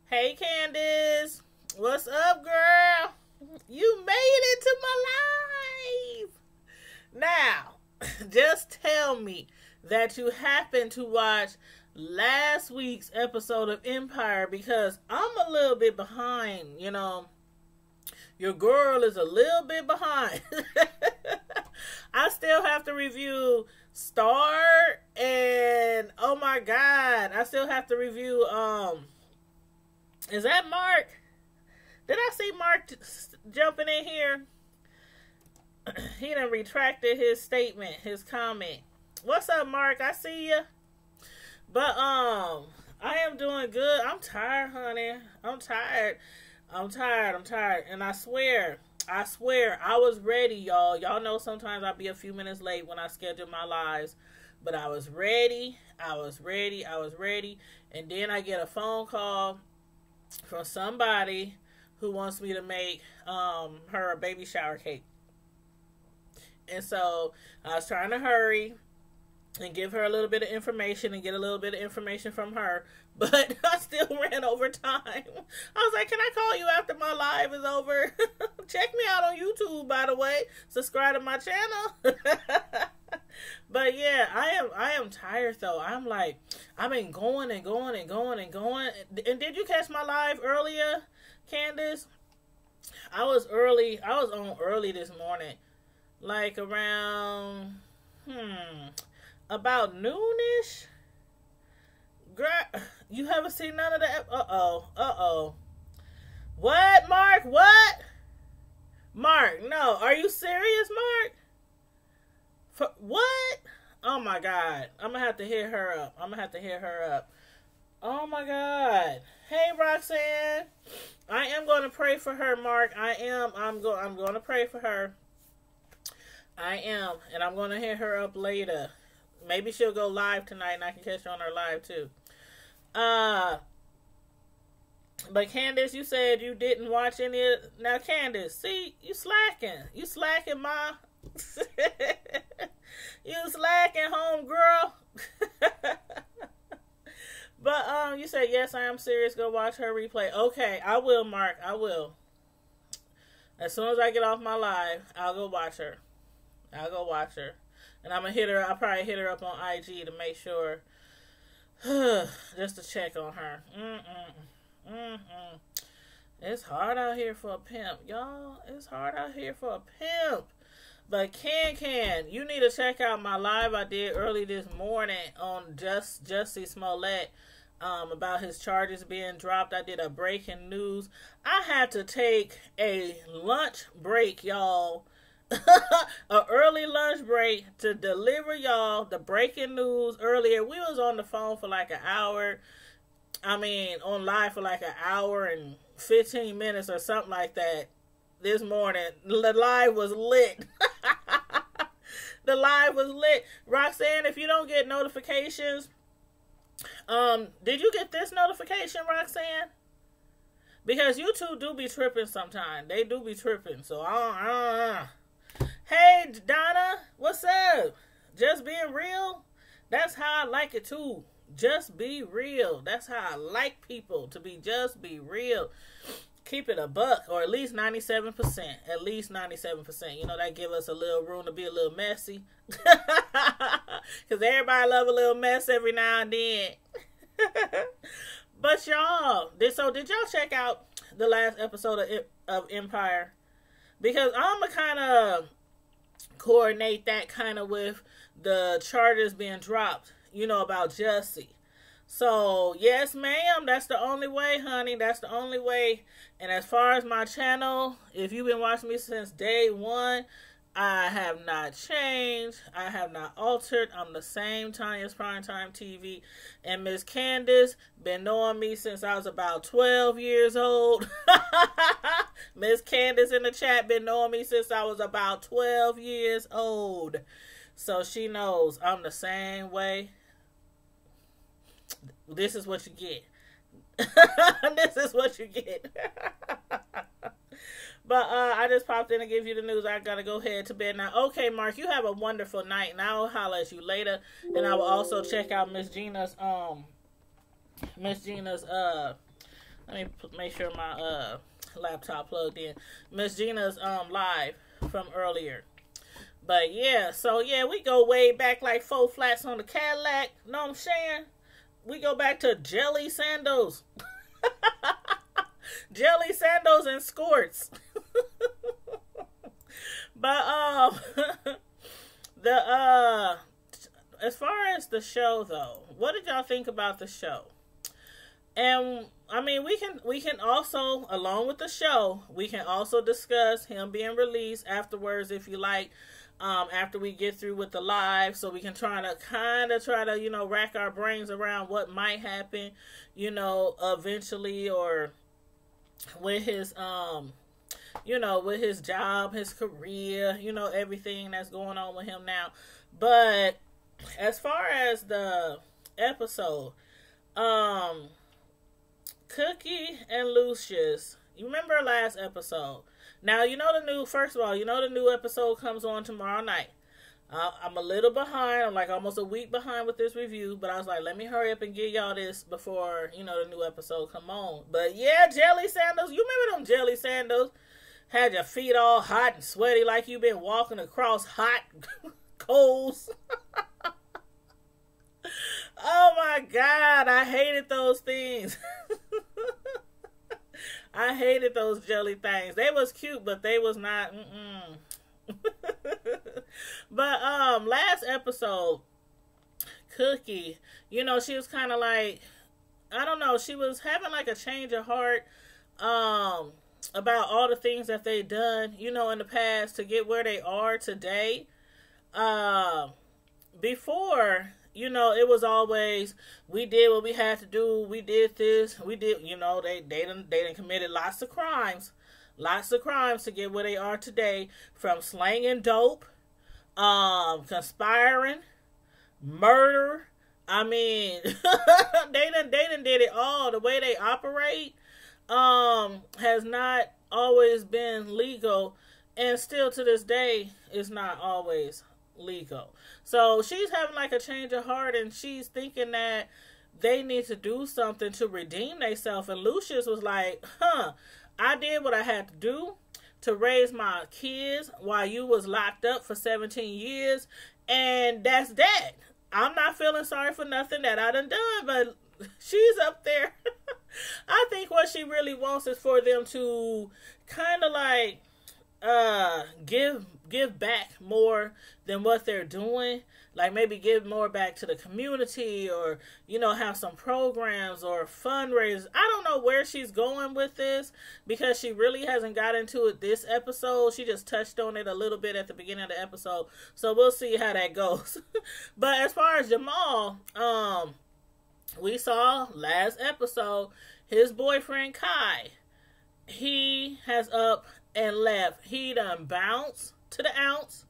Hey Candace, what's up, girl? You made it to my life. Now, just tell me that you happened to watch last week's episode of Empire because I'm a little bit behind. Your girl is a little bit behind. I still have to review Star and oh my god, I still have to review is that Mark? Did I see Mark jumping in here? He done retracted his statement, his comment. What's up, Mark? I see you. But I am doing good. I'm tired, honey. I'm tired. And I swear, I was ready, y'all. Y'all know sometimes I'll be a few minutes late when I schedule my lives. But I was ready. And then I get a phone call from somebody who wants me to make her a baby shower cake. And so I was trying to hurry and give her a little bit of information and get a little bit of information from her. But I still ran over time. I was like, can I call you after my live is over? Check me out on YouTube, by the way. Subscribe to my channel. But yeah, I am tired though. I've been going. And did you catch my live earlier, Candace? I was on early this morning. Like around, about noonish. Girl, you haven't seen none of that? Uh-oh. What, Mark? What? Mark, no. Are you serious, Mark? What? Oh, my God. I'm going to have to hit her up. Oh, my God. Hey, Roxanne. I am going to pray for her, Mark. I'm going to pray for her. I am. And I'm going to hit her up later. Maybe she'll go live tonight and I can catch her on her live, too. But Candace, you said you didn't watch any of... Now, Candace, see, you slacking, ma. You slacking, home girl. But you said yes, I am serious. Go watch her replay. Okay, I will, Mark. I will. As soon as I get off my live, I'll go watch her. And I'm gonna hit her. I'll probably hit her up on IG to make sure, just to check on her. It's hard out here for a pimp, y'all. It's hard out here for a pimp. But Can, you need to check out my live I did early this morning on Jussie Smollett about his charges being dropped. I did a breaking news. I had to take a lunch break, y'all. An early lunch break to deliver y'all the breaking news earlier. We was on the phone for like an hour. On live for like an hour and 15 minutes or something like that. This morning, the live was lit. Roxanne, if you don't get notifications, did you get this notification, Roxanne? Because YouTube do be tripping sometimes. They do be tripping. So, Hey, Donna, what's up? Just being real? That's how I like it, too. Just be real. That's how I like people to be. Just be real. Keep it a buck, or at least 97%. At least 97%. That give us a little room to be a little messy. Because everybody love a little mess every now and then. But y'all, did y'all check out the last episode of Empire? Because I'm going to kind of coordinate that kind of with the charges being dropped, about Jussie. So, yes, ma'am, that's the only way, honey. That's the only way. And as far as my channel, if you've been watching me since day one, I have not changed. I have not altered. I'm the same Tanya's Primetime TV. And Miss Candace been knowing me since I was about 12 years old. Miss Candace in the chat been knowing me since I was about 12 years old. So she knows I'm the same way. This is what you get. This is what you get. But I just popped in to give you the news. I gotta go head to bed now. Okay, Mark, you have a wonderful night, and I'll holler at you later. And I will also check out Miss Gina's Let me make sure my laptop plugged in. Miss Gina's live from earlier. But yeah, so yeah, we go way back like 4 flats on the Cadillac. Know what I'm saying? We go back to Jelly Sandos. Jelly Sandos and Skorts. But the as far as the show though, what did y'all think about the show? And I mean, we can also, along with the show, we can also discuss him being released afterwards if you like. After we get through with the live, so we can try to you know, rack our brains around what might happen, you know, eventually, or with his you know, with his job, his career, you know, everything that's going on with him now. But as far as the episode, Cookie and Lucius, you remember last episode? Now, you know first of all, you know the new episode comes on tomorrow night. I'm a little behind. I'm like almost a week behind with this review, but I was like, let me hurry up and get y'all this before, you know, the new episode come on. But yeah, Jelly Sandals, you remember them Jelly Sandals? Had your feet all hot and sweaty like you've been walking across hot coals. Oh my God, I hated those things. I hated those jelly things. They was cute, but they was not. But last episode, Cookie, you know, she was kind of like, I don't know, she was having like a change of heart about all the things that they done, you know, in the past to get where they are today. Before, you know, it was always, we did what we had to do, we did this, we did, you know, they done committed lots of crimes to get where they are today, from slanging dope, conspiring, murder. I mean, they done did it all. The way they operate has not always been legal, and still to this day is not always legal. So she's having like a change of heart, and she's thinking that they need to do something to redeem themselves. And Lucius was like, I did what I had to do to raise my kids while you was locked up for 17 years, and that's that. I'm not feeling sorry for nothing that I done, but she's up there. I think what she really wants is for them to kind of like give back more than what they're doing. Like maybe give more back to the community, or, you know, have some programs or fundraisers. I don't know where she's going with this, because she really hasn't got into it this episode. She just touched on it a little bit at the beginning of the episode. So we'll see how that goes. But as far as Jamal, we saw last episode, his boyfriend Kai, he has up and left. He done bounced to the ounce.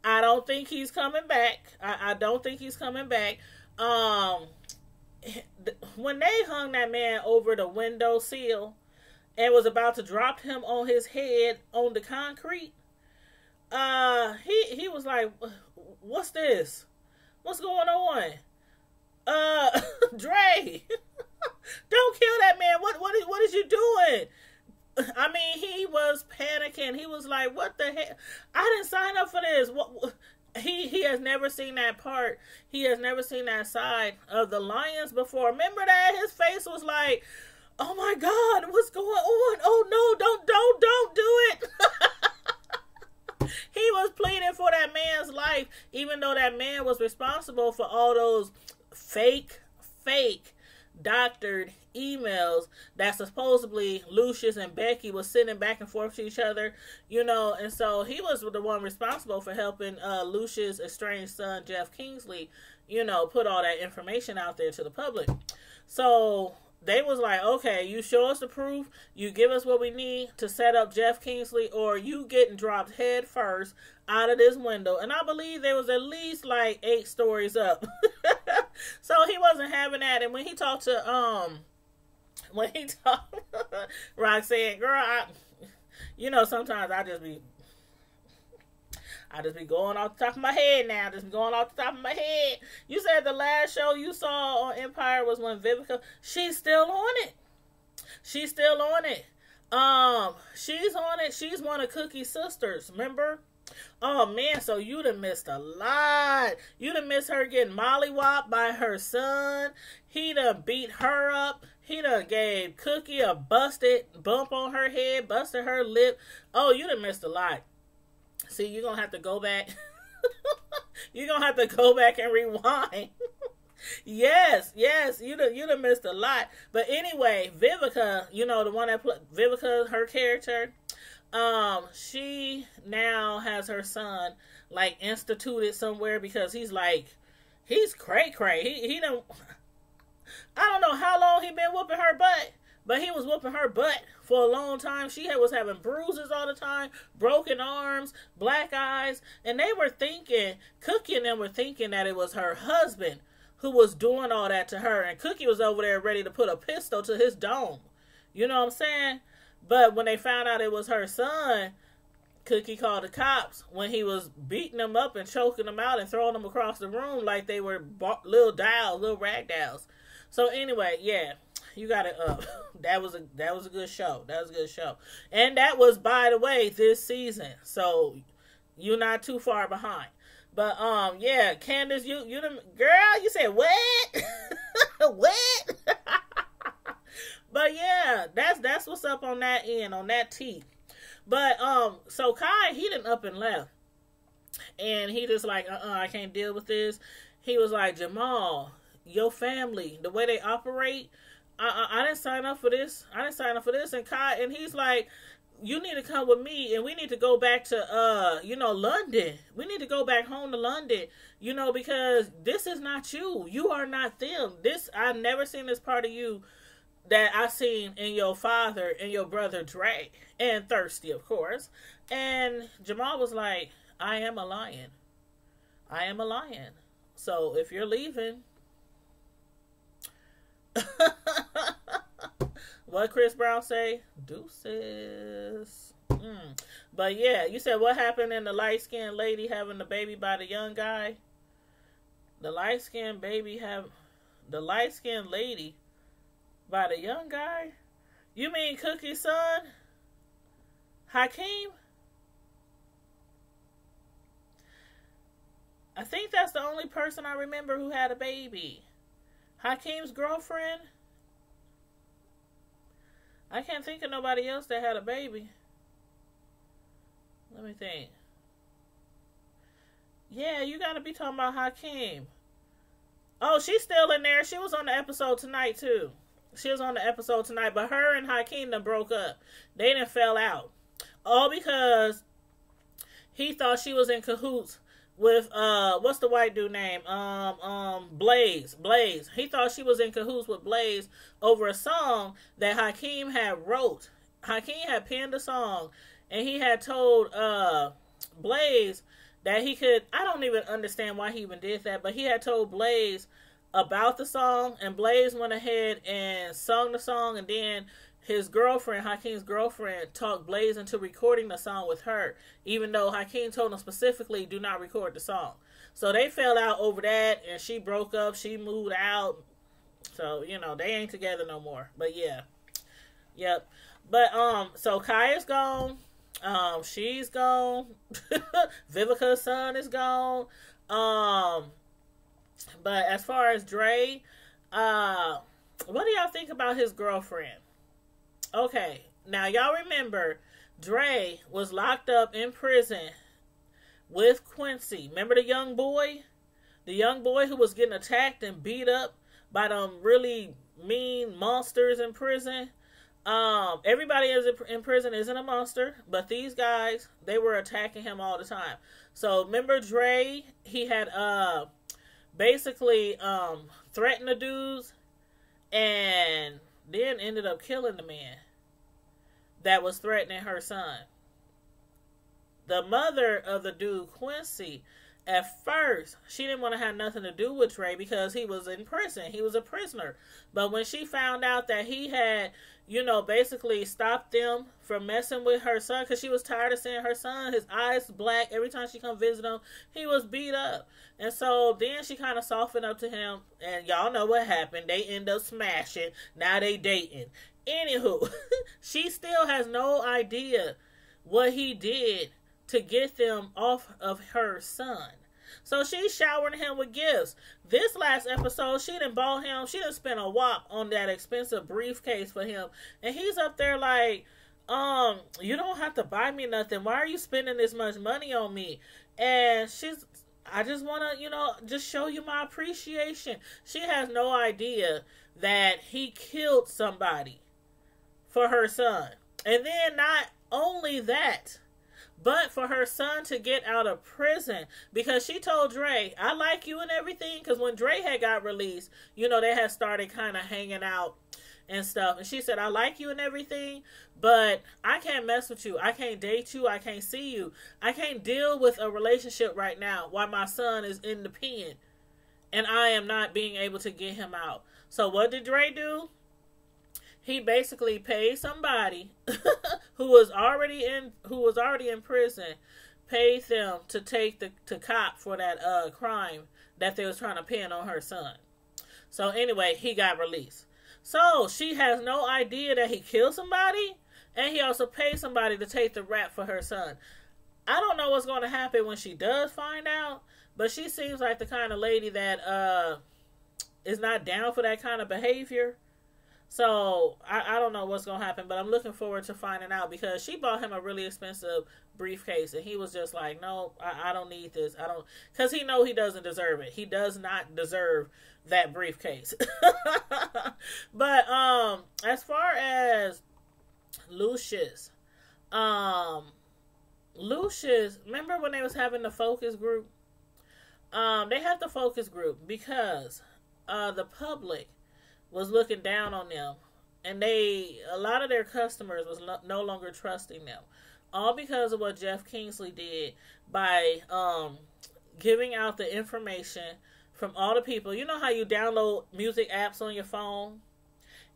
I don't think he's coming back. I don't think he's coming back. When they hung that man over the window sill and was about to drop him on his head on the concrete, he was like, "What's this? What's going on? Dre, don't kill that man. What is you doing?" I mean, he was panicking. He was like, "What the heck? I didn't sign up for this." He has never seen that part. He has never seen that side of the Lions before. Remember that? His face was like, "Oh my God, what's going on? Oh no, don't do it." He was pleading for that man's life, even though that man was responsible for all those fake doctored emails that supposedly Lucius and Becky was sending back and forth to each other, you know, and so he was the one responsible for helping Lucius' estranged son Jeff Kingsley, you know, put all that information out there to the public. So they was like, okay, you show us the proof, you give us what we need to set up Jeff Kingsley, or you getting dropped head first out of this window. And I believe there was at least like 8 stories up. So he wasn't having that. And when he talked Roxanne, girl, you know, sometimes I just be going off the top of my head now. Just going off the top of my head. You said the last show you saw on Empire was when Vivica, she's still on it. She's still on it. She's on it. She's one of Cookie's sisters, remember? Oh man, so you done missed a lot. You done missed her getting mollywopped by her son. He done beat her up. He done gave Cookie a busted bump on her head, busted her lip. Oh, you done missed a lot. See, you're gonna have to go back. You're gonna have to go back and rewind. Yes, you done missed a lot. But anyway, Vivica, you know, the one that played Vivica, her character, she now has her son like instituted somewhere because he's cray cray. He don't, I don't know how long he been whooping her butt, but he was whooping her butt for a long time. She was having bruises all the time, broken arms, black eyes, and they were thinking, Cookie and them were thinking that it was her husband who was doing all that to her, and Cookie was over there ready to put a pistol to his dome. You know what I'm saying? But when they found out it was her son, Cookie called the cops when he was beating them up and choking them out and throwing them across the room like they were little dolls, little rag dolls. So anyway, yeah, you got it up. That was a good show. That was a good show. And that was, by the way, this season. So you're not too far behind. But yeah, Candace, you the girl, you said what? What? But yeah, that's what's up on that end, on that T. But so Kai, he done up and left. And he just like, I can't deal with this. He was like, Jamal, your family, the way they operate, I didn't sign up for this. I didn't sign up for this. And Kai, and he's like, you need to come with me, and we need to go back to, London. We need to go back home to London, because this is not you. You are not them. I've never seen this part of you that I seen in your father and your brother Dre, and Thirsty, of course. And Jamal was like, I am a lion. I am a lion. So if you're leaving, what Chris Brown say? Deuces. But yeah, you said what happened in the light-skinned lady having the baby by the young guy? The light-skinned lady by the young guy? You mean Cookie's son? Hakeem? I think that's the only person I remember who had a baby. Hakeem's girlfriend? I can't think of nobody else that had a baby. Let me think. Yeah, you gotta be talking about Hakeem. Oh, she's still in there. She was on the episode tonight, too. She was on the episode tonight, but her and Hakeem done broke up. They done fell out. All because he thought she was in cahoots with, what's the white dude name? Blaze. He thought she was in cahoots with Blaze over a song that Hakeem had wrote. Hakeem had penned a song, and he had told, Blaze that he could, I don't even understand why he even did that, but he had told Blaze about the song, and Blaze went ahead and sung the song, and then his girlfriend, Hakeem's girlfriend, talked Blaze into recording the song with her, even though Hakeem told him specifically, do not record the song. So they fell out over that, and she broke up, she moved out, so, they ain't together no more, but yeah. Yep. But, so Kaya's gone, she's gone, Vivica's son is gone, but as far as Dre, what do y'all think about his girlfriend? Okay, now y'all remember Dre was locked up in prison with Quincy. Remember the young boy? The young boy who was getting attacked and beat up by them really mean monsters in prison. Everybody in prison isn't a monster, but these guys, they were attacking him all the time. So remember Dre, he had basically threatened the dudes and then ended up killing the man that was threatening her son. The mother of the dude, Quincy, at first, she didn't want to have nothing to do with Trey because he was in prison. He was a prisoner. But when she found out that he had, basically stopped them from messing with her son, because she was tired of seeing her son, his eyes black, every time she come visit him, he was beat up. And so then she kind of softened up to him, and y'all know what happened. They end up smashing. Now they dating. Anywho, she still has no idea what he did to get them off of her son. So she's showering him with gifts. This last episode, she done bought him, she done spent a whop on that expensive briefcase for him. And he's up there like, you don't have to buy me nothing. Why are you spending this much money on me? And I just want to, just show you my appreciation. She has no idea that he killed somebody for her son. And then not only that, but for her son to get out of prison, because she told Dre, I like you and everything, because when Dre had got released, they had started kind of hanging out and stuff, and she said, I like you and everything, but I can't mess with you. I can't date you. I can't see you. I can't deal with a relationship right now while my son is in the pen, and I am not being able to get him out. So what did Dre do? He basically paid somebody who was already in prison, paid them to take to cop for that crime that they was trying to pin on her son. So anyway, he got released. So she has no idea that he killed somebody, and he also paid somebody to take the rap for her son. I don't know what's going to happen when she does find out, but she seems like the kind of lady that is not down for that kind of behavior. So, I don't know what's going to happen, but I'm looking forward to finding out, because she bought him a really expensive briefcase, and he was just like, no, I don't need this. Because he know he doesn't deserve it. He does not deserve that briefcase. But, as far as Lucius, remember when they was having the focus group? They have the focus group because, the public was looking down on them, and a lot of their customers was no longer trusting them, all because of what Jeff Kingsley did by giving out the information from all the people. You know how you download music apps on your phone,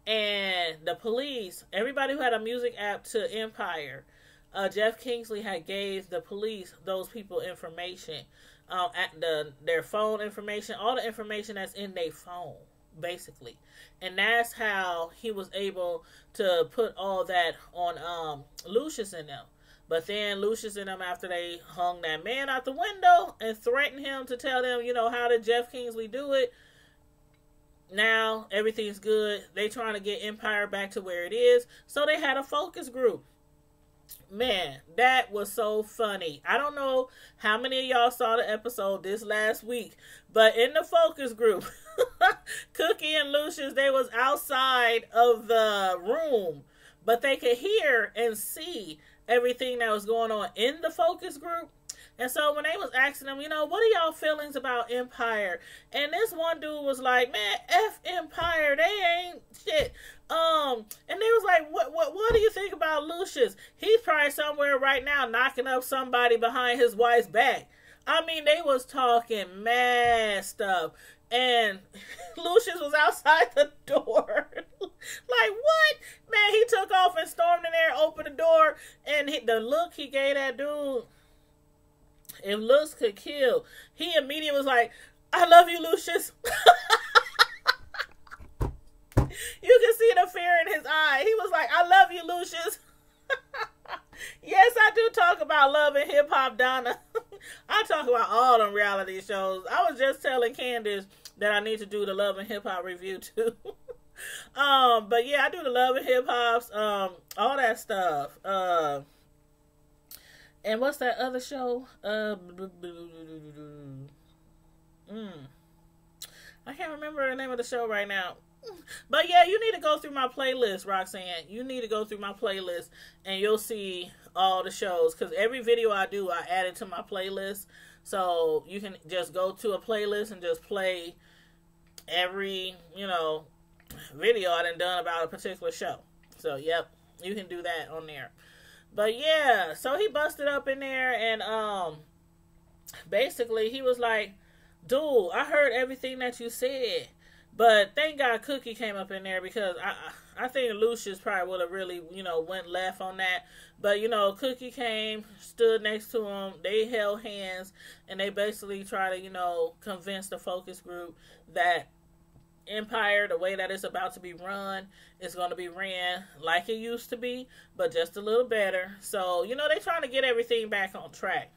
and the police, everybody who had a music app to Empire, Jeff Kingsley had gave the police those people information, their phone information, all the information that's in their phone, basically. And that's how he was able to put all that on Lucius and them. But then Lucius and them, after they hung that man out the window and threatened him to tell them, how did Jeff Kingsley do it? Now everything's good. They trying to get Empire back to where it is. So they had a focus group. Man, that was so funny. I don't know how many of y'all saw the episode this last week, but in the focus group, Cookie and Lucius, they was outside of the room, but they could hear and see everything that was going on in the focus group. And so when they was asking them, what are y'all feelings about Empire? And this one dude was like, man, F Empire, they ain't shit. And they was like, what do you think about Lucius? He's probably somewhere right now knocking up somebody behind his wife's back. I mean, they was talking mad stuff. And Lucius was outside the door. Like, what? Man, he took off and stormed in there, opened the door, and the look he gave that dude, if looks could kill, he immediately was like, I love you, Lucius. You can see the fear in his eye. He was like, I love you, Lucius. Yes, I do talk about Love and Hip Hop, Donna. I talk about all them reality shows. I was just telling Candace that I need to do the Love and Hip Hop review too. But yeah, I do the Love and Hip Hops, all that stuff. And what's that other show? I can't remember the name of the show right now. But yeah, you need to go through my playlist, Roxanne. You need to go through my playlist, and you'll see all the shows. Because every video I do, I add it to my playlist. So you can just go to a playlist and just play every, video I done about a particular show. So, yep, you can do that on there. But yeah, so he busted up in there, and basically he was like, dude, I heard everything that you said. But thank God Cookie came up in there, because I think Lucius probably would have really, went left on that. But, Cookie came, stood next to him. They held hands, and they basically tried to, convince the focus group that Empire, the way that it's about to be run, is going to be ran like it used to be, but just a little better. So, you know, they're trying to get everything back on track.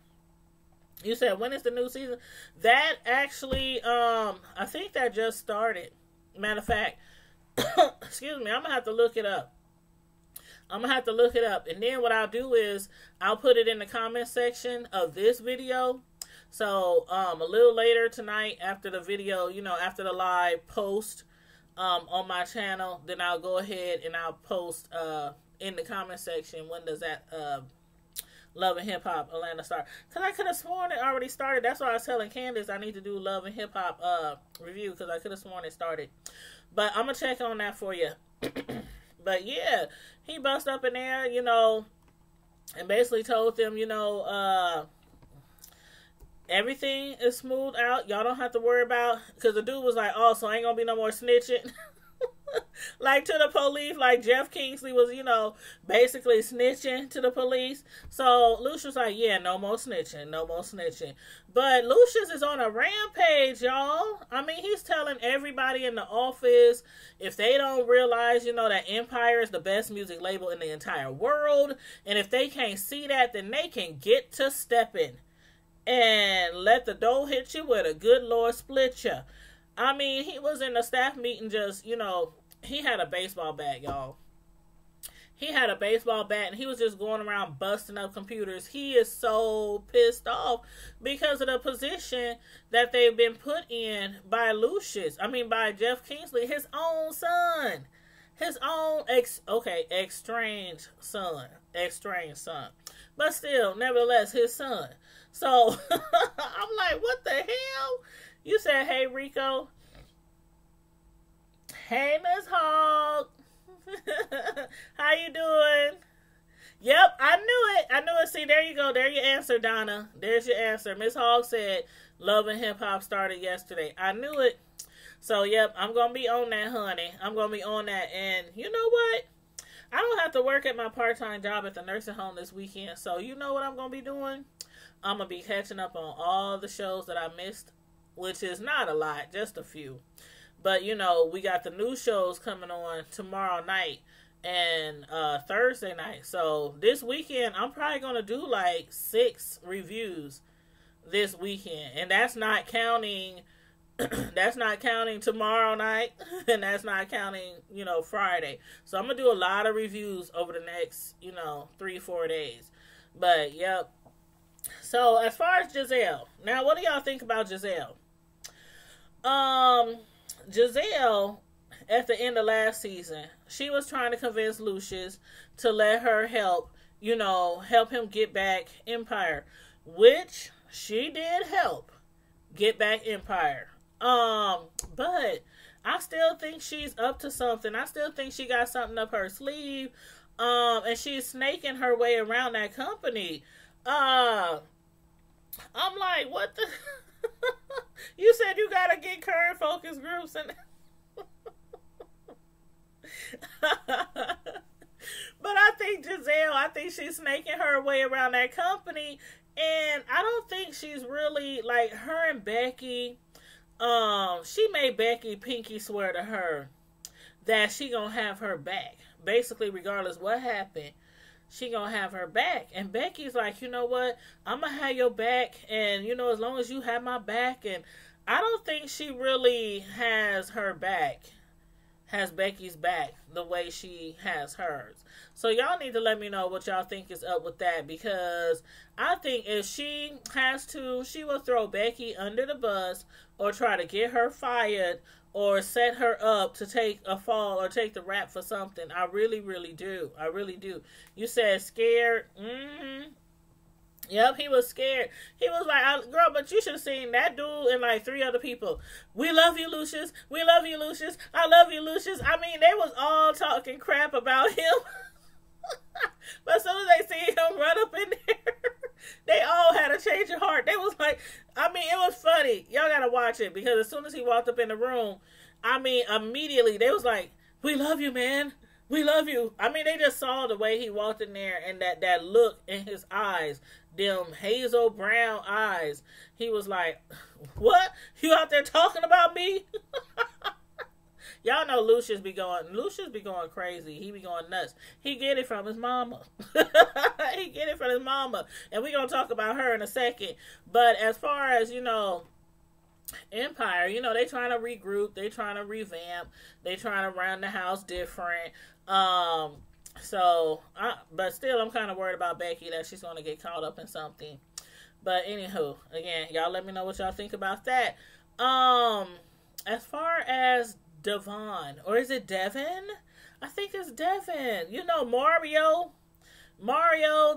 You said, when is the new season? That actually, I think that just started. Matter of fact, excuse me, I'm going to have to look it up. And then what I'll do is I'll put it in the comment section of this video. So a little later tonight, after the video, you know, after the live post on my channel, then I'll go ahead and I'll post in the comment section, when does that Love and Hip Hop Atlanta start? Because I could have sworn it already started. That's why I was telling Candace I need to do Love and Hip Hop review, because I could have sworn it started. But I'm going to check on that for you. But yeah, he bust up in there, you know, and basically told them, you know, everything is smoothed out. Y'all don't have to worry about, because the dude was like, oh, so ain't going to be no more snitching. Like, to the police, like Jeff Kingsley was, you know, basically snitching to the police. So Lucius was like, yeah, no more snitching, no more snitching. But Lucius is on a rampage, y'all. I mean, he's telling everybody in the office, if they don't realize, you know, that Empire is the best music label in the entire world, and if they can't see that, then they can get to stepping and let the door hit you where the good Lord split you. I mean, he was in the staff meeting just, you know, he had a baseball bat, y'all. He had a baseball bat, and he was just going around busting up computers. He is so pissed off because of the position that they've been put in by Lucius. I mean, by Jeff Kingsley, his own son. His own, estranged son. But still, nevertheless, his son. So, I'm like, what the hell? You said, hey, Rico. Hey, Miss Hogg. How you doing? Yep, I knew it. See, there you go. There's your answer, Donna. There's your answer. Miss Hogg said Love and Hip Hop started yesterday. I knew it. So, yep, I'm going to be on that, honey. I'm going to be on that. And you know what? I don't have to work at my part-time job at the nursing home this weekend. So, you know what I'm going to be doing? I'm going to be catching up on all the shows that I missed, which is not a lot, just a few. But, you know, we got the new shows coming on tomorrow night and Thursday night. So this weekend, I'm probably going to do like 6 reviews this weekend. And that's not counting, tomorrow night. And that's not counting, you know, Friday. So I'm going to do a lot of reviews over the next, you know, 3-4 days. But, yep. So as far as Giselle, now what do y'all think about Giselle? Giselle, at the end of last season, she was trying to convince Lucius to let her help him get back Empire, which she did help get back Empire. But I still think she's up to something. I still think she got something up her sleeve. And she's snaking her way around that company. I'm like, what the... You said you gotta get current focus groups and but I think Giselle, she's snaking her way around that company, and I don't think she's really, like, her and Becky, she made Becky pinky swear to her that she gonna have her back. Basically, regardless what happened, she gonna have her back. And Becky's like, you know what? I'm gonna have your back, and, you know, as long as you have my back. And I don't think she really has her back, has Becky's back the way she has hers. So y'all need to let me know what y'all think is up with that, because I think if she has to, she will throw Becky under the bus or try to get her fired or set her up to take a fall or take the rap for something. I really, really do. I really do. You said scared. Mm-hmm. Yep, he was scared. He was like, girl, but you should have seen that dude and like 3 other people. We love you, Lucius. We love you, Lucius. I love you, Lucius. I mean, they was all talking crap about him. But as soon as they see him run up in there, they all had a change of heart. They was like, I mean, it was funny. Y'all gotta watch it, because as soon as he walked up in the room, I mean, immediately they was like, we love you, man. We love you. I mean, they just saw the way he walked in there and that look in his eyes, them hazel brown eyes. He was like, what? You out there talking about me? Y'all know Lucius be going crazy. He be going nuts. He get it from his mama. He get it from his mama. And we're going to talk about her in a second. But as far as, Empire, they trying to regroup. They trying to revamp. They trying to run the house different. But still, I'm kind of worried about Becky that she's going to get caught up in something. But anywho, again, y'all let me know what y'all think about that. As far as Devon, or is it Devin? I think it's Devin. Mario,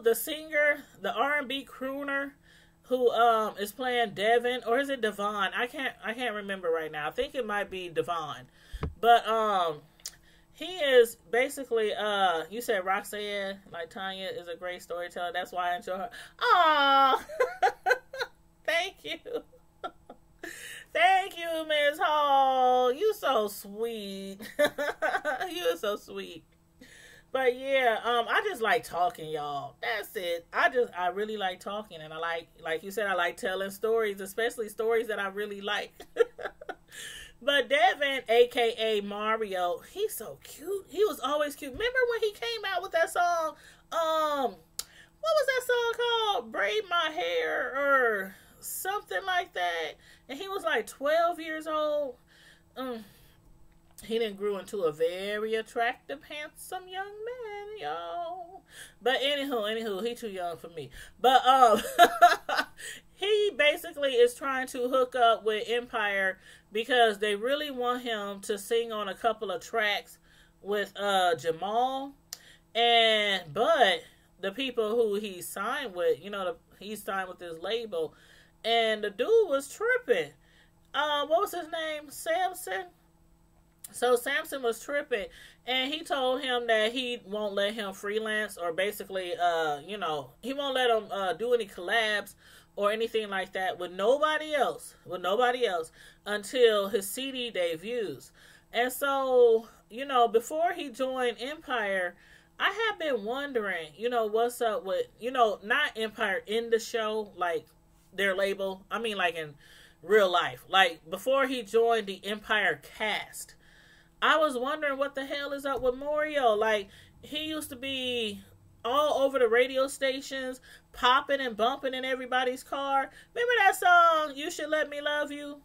the singer, the R&B crooner, who is playing Devin, or is it Devon? I can't remember right now. I think it might be Devon. But he is basically you said Roxanne, like Tanya is a great storyteller. That's why I enjoy her. Aww. Thank you. Thank you, Ms. Hall. You so sweet. You are so sweet. But yeah, I just like talking, y'all. That's it. I really like talking, and I like you said, I like telling stories, especially stories that I really like. But Devin, aka Mario, he's so cute. He was always cute. Remember when he came out with that song? What was that song called? Braid My Hair or something like that. And he was like 12 years old. He then grew into a very attractive, handsome young man, y'all. But anywho, he too young for me. But he basically is trying to hook up with Empire because they really want him to sing on a couple of tracks with Jamal. But the people who he signed with, he signed with his label, and the dude was tripping. What was his name? Samson? So Samson was tripping, and he told him that he won't let him freelance, or basically, he won't let him do any collabs or anything like that with nobody else until his CD debuts. And so, before he joined Empire, I have been wondering, what's up with, not Empire in the show, like their label. I mean, like in real life, like before he joined the Empire cast. I was wondering what the hell is up with Mario. Like, he used to be all over the radio stations, popping and bumping in everybody's car. Remember that song, You Should Let Me Love You?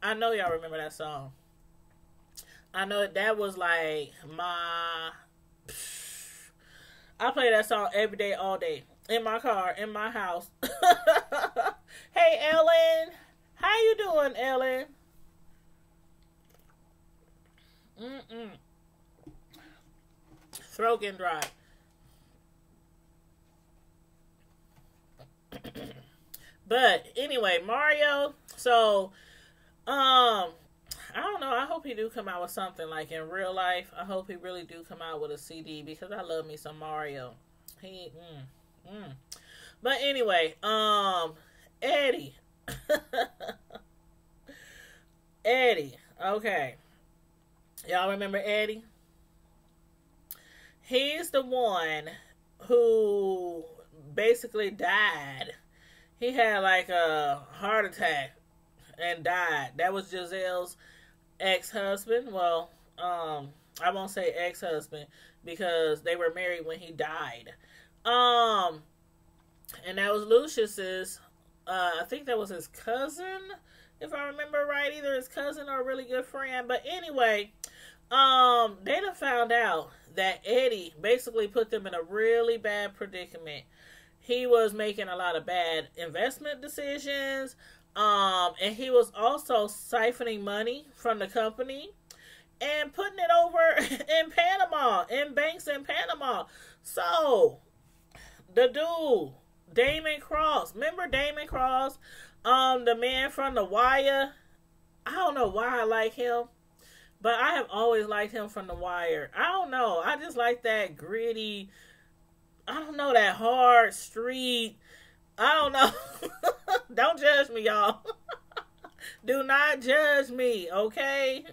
I know y'all remember that song. I know that was like I play that song every day, all day. In my car, in my house. Hey, Ellen. How you doing, Ellen? Throat getting dry. But anyway, Mario. So, I don't know. I hope he do come out with something like in real life. I hope he really do come out with a CD because I love me some Mario. But anyway, Eddie. Eddie. Okay. Y'all remember Eddie? He's the one who basically died. He had like a heart attack and died. That was Giselle's ex-husband. Well, I won't say ex-husband because they were married when he died. And that was Lucius's, I think that was his cousin, if I remember right, either his cousin or a really good friend. But anyway, they done found out that Eddie basically put them in a really bad predicament. He was making a lot of bad investment decisions, and he was also siphoning money from the company and putting it over in Panama, in banks in Panama. So, the dude, Damon Cross, remember Damon Cross? The man from The Wire. I don't know why I like him, but I have always liked him from The Wire. I don't know. I just like that gritty, I don't know, that hard street. I don't know. Don't judge me, y'all. Do not judge me, okay?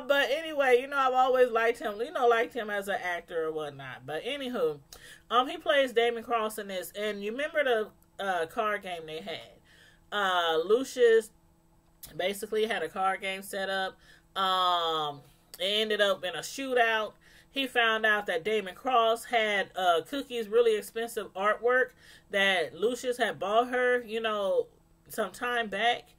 But anyway, I've always liked him, liked him as an actor or whatnot. But anywho, he plays Damon Cross in this. And you remember the card game they had? Lucius Basically had a card game set up. It ended up in a shootout. He found out that Damon Cross had Cookie's really expensive artwork that Lucius had bought her, some time back.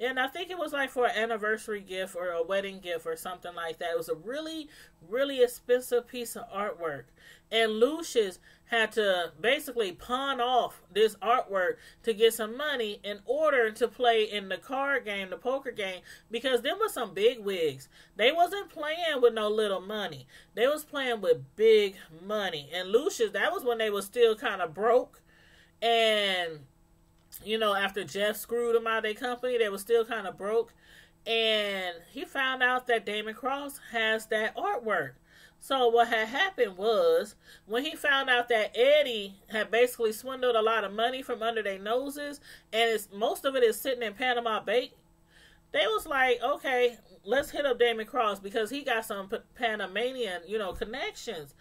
And I think it was like for an anniversary gift or a wedding gift or something like that. It was a really, really expensive piece of artwork. And Lucius had to basically pawn off this artwork to get some money in order to play in the card game, the poker game, because them was some big wigs. They wasn't playing with no little money. They was playing with big money. And Lucius, that was when they was still kind of broke. And after Jeff screwed them out of their company, they were still kind of broke. And he found out that Damon Cross has that artwork. So what had happened was, when he found out that Eddie had basically swindled a lot of money from under their noses, and most of it is sitting in Panama Bank, they was like, okay, let's hit up Damon Cross because he got some Panamanian, connections.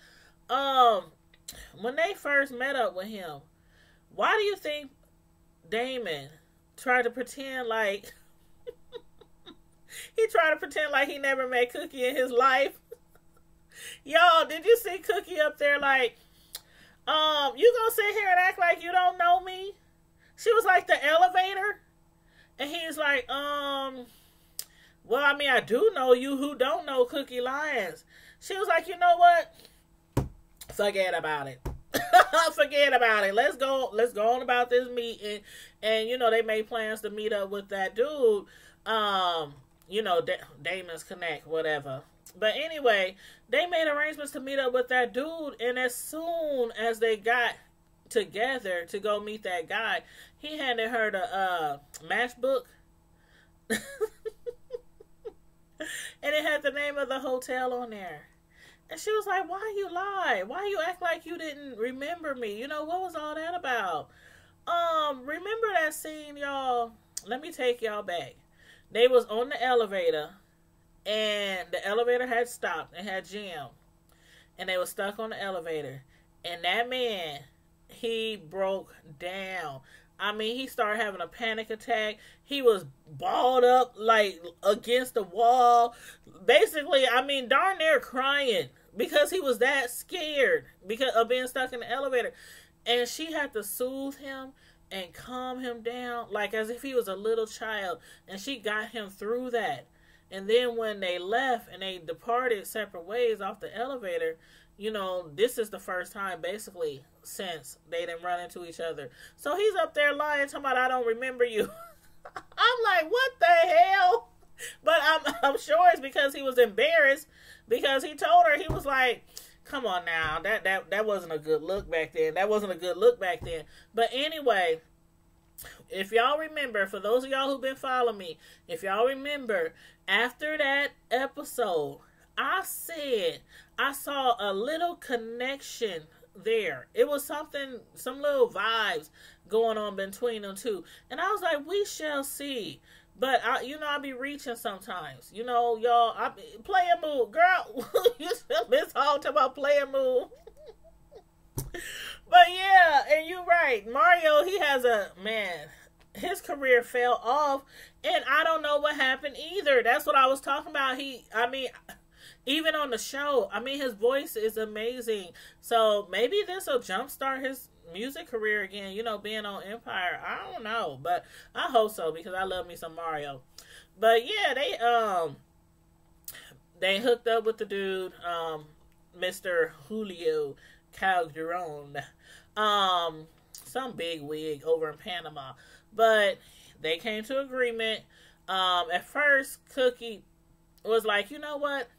When they first met up with him, why do you think Damon tried to pretend like he never met Cookie in his life? Y'all, did you see Cookie up there like, you gonna sit here and act like you don't know me? She was like the elevator. And he's like, well, I mean, I do know you who don't know Cookie Lyons. She was like, you know what? Forget about it. Forget about it. Let's go on about this meeting. And, they made plans to meet up with that dude. Damon's Connect, whatever. But anyway, they made arrangements to meet up with that dude. And as soon as they got together to go meet that guy, he handed her the matchbook. And it had the name of the hotel on there. And she was like, why you lie? Why you act like you didn't remember me? What was all that about? Remember that scene, y'all? Let me take y'all back. They was on the elevator, and the elevator had stopped and had jammed. And they were stuck on the elevator. And that man, he broke down. I mean, he started having a panic attack. He was balled up, like, against the wall. Basically, I mean, darn near crying because he was that scared because of being stuck in the elevator. And she had to soothe him and calm him down, like as if he was a little child. And she got him through that. And then when they left and they departed separate ways off the elevator, this is the first time basically since they didn't run into each other. So he's up there lying, talking about, I don't remember you. I'm like, what the hell? But I'm sure it's because he was embarrassed, because he told her, he was like, come on now, that wasn't a good look back then. That wasn't a good look back then. But anyway, if y'all remember, for those of y'all who've been following me, if y'all remember, after that episode, I said I saw a little connection there. It was some little vibes going on between them two. And I was like, we shall see. But, I be reaching sometimes. Y'all, play a move. Girl, you spent this whole time about play a move. But yeah, and you're right. Mario, he has his career fell off. And I don't know what happened either. That's what I was talking about. Even on the show, his voice is amazing. So maybe this will jumpstart his music career again, being on Empire. I don't know, but I hope so because I love me some Mario. But yeah, they hooked up with the dude, Mr. Julio Calderon, some big wig over in Panama. But they came to agreement. At first, Cookie was like, you know what?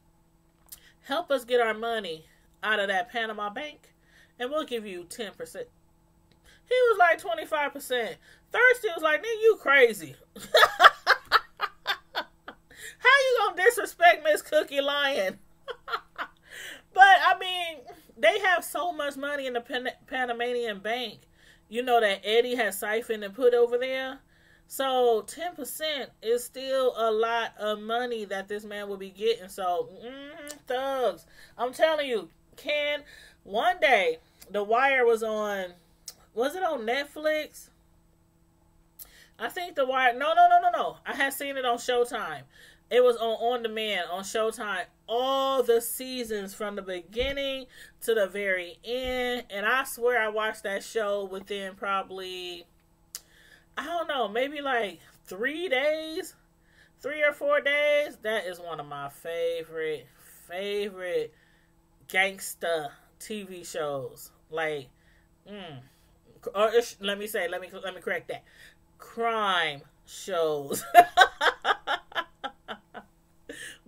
Help us get our money out of that Panama bank, and we'll give you 10%. He was like 25%. Thirsty was like, nigga, you crazy. How you gonna disrespect Miss Cookie Lion? But, they have so much money in the Panamanian bank, that Eddie has siphoned and put over there. So 10% is still a lot of money that this man will be getting. So, thugs. I'm telling you, one day, The Wire was it on Netflix? I think The Wire. No, no, no, no, no. I had seen it on Showtime. It was on demand on Showtime. All the seasons from the beginning to the very end. And I swear I watched that show within probably, I don't know, maybe like 3 days, 3 or 4 days. That is one of my favorite gangsta TV shows. Like, or let me correct that. Crime shows.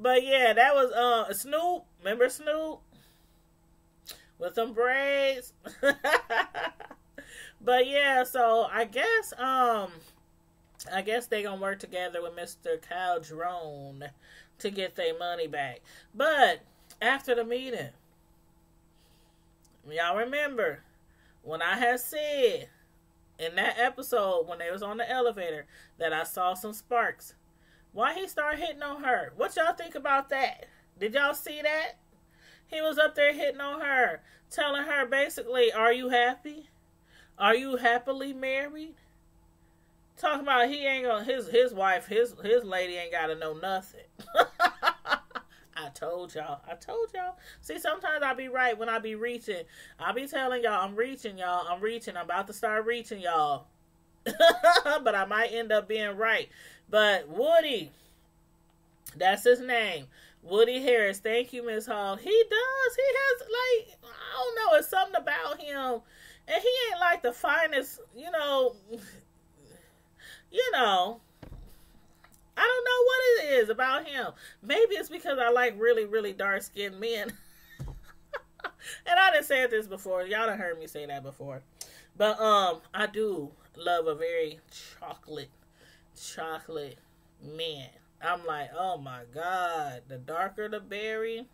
But yeah, that was Snoop. Remember Snoop with them braids? But yeah, so I guess they gonna work together with Mr. Caldron to get their money back. But after the meeting, y'all remember when I had said in that episode when they was on the elevator that I saw some sparks. Why he started hitting on her? What y'all think about that? Did y'all see that? He was up there hitting on her, telling her basically, are you happy? Are you happily married? Talking about he ain't gonna, his wife, his lady ain't gotta know nothing. I told y'all. See, sometimes I be right when I be reaching. I be telling y'all, I'm reaching. I'm about to start reaching y'all. But I might end up being right. But Woody, that's his name. Woody Harris. Thank you, Miss Hall. He does. He has, like, I don't know, it's something about him. And he ain't like the finest, you know, I don't know what it is about him. Maybe it's because I like really, really dark-skinned men. And I done said this before. Y'all done heard me say that before. But I do love a very chocolate man. I'm like, oh my God. The darker the berry.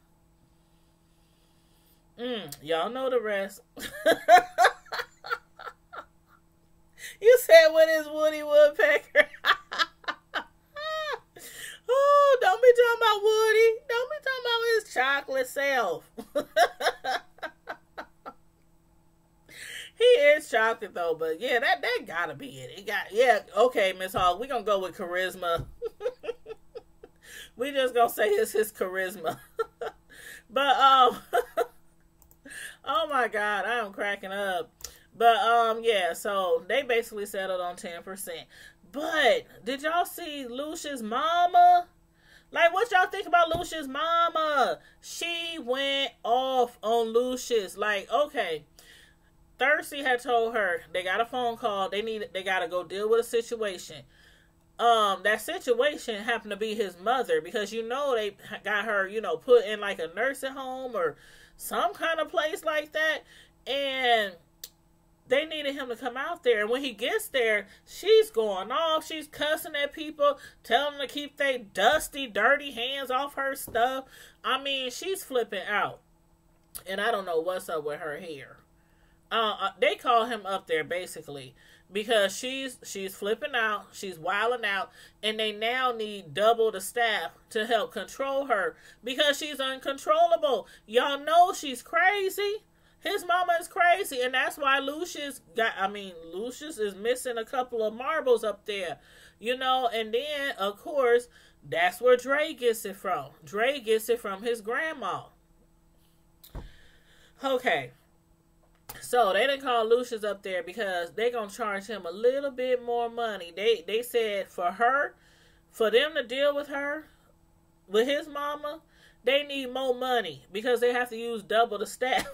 Y'all know the rest. You said, what is Woody Woodpecker? Oh, don't be talking about Woody. Don't be talking about his chocolate self. He is chocolate though, but yeah, that gotta be it. Okay, Miss Hall, we gonna go with charisma. We just gonna say it's his charisma. But oh my God, I am cracking up. But yeah, so they basically settled on 10%. But did y'all see Lucia's mama? Like, what y'all think about Lucia's mama? She went off on Lucius. Like, okay, Thirsty had told her they got a phone call. They gotta go deal with a situation. That situation happened to be his mother, because they got her, put in like a nursing home or some kind of place like that, and they needed him to come out there. And when he gets there, she's going off. She's cussing at people, telling them to keep their dusty, dirty hands off her stuff. I mean, she's flipping out. And I don't know what's up with her hair. They call him up there basically because she's flipping out. She's wilding out. And they now need double the staff to help control her because she's uncontrollable. Y'all know she's crazy. His mama is crazy, and that's why Lucius is missing a couple of marbles up there, and then, of course, that's where Dre gets it from. Dre gets it from his grandma. Okay, so they didn't call Lucius up there because they're going to charge him a little bit more money. They said for them to deal with his mama, they need more money because they have to use double the staff.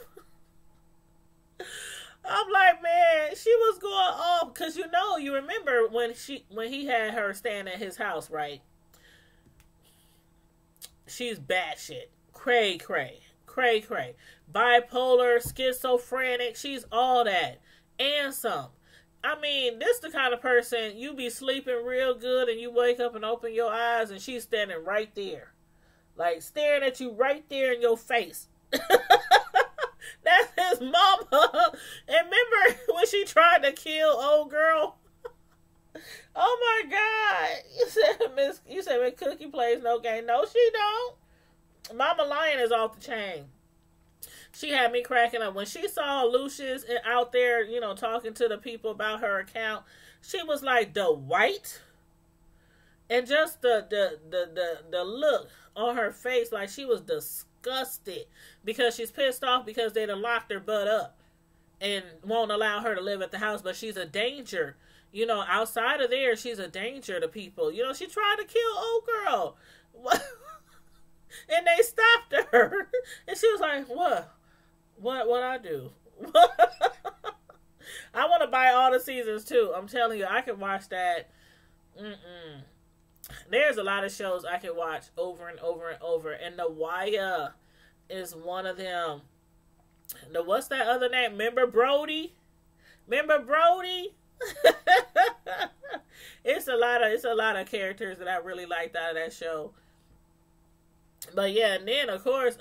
I'm like, man, she was going off because you remember when he had her staying at his house, right? She's batshit, cray, bipolar, schizophrenic. She's all that and some. I mean, this the kind of person you be sleeping real good and you wake up and open your eyes and she's standing right there, like staring at you right there in your face. That's his mama. And remember when she tried to kill old girl? Oh my God. You said Miss Cookie plays no game. No, she don't. Mama Lion is off the chain. She had me cracking up when she saw Lucius out there, you know, talking to the people about her account. She was like, the white, and just the look on her face, like she was disgusted because she's pissed off because they done locked her butt up and won't allow her to live at the house. But she's a danger, you know, outside of there. She's a danger to people. You know, she tried to kill old girl. And they stopped her. And she was like, what I do? I want to buy all the seasons too. I'm telling you, I can watch that. There's a lot of shows I can watch over and over and over. And The Wire is one of them. What's that other name? Remember Brody? It's a lot of characters that I really liked out of that show. But yeah, and then of course,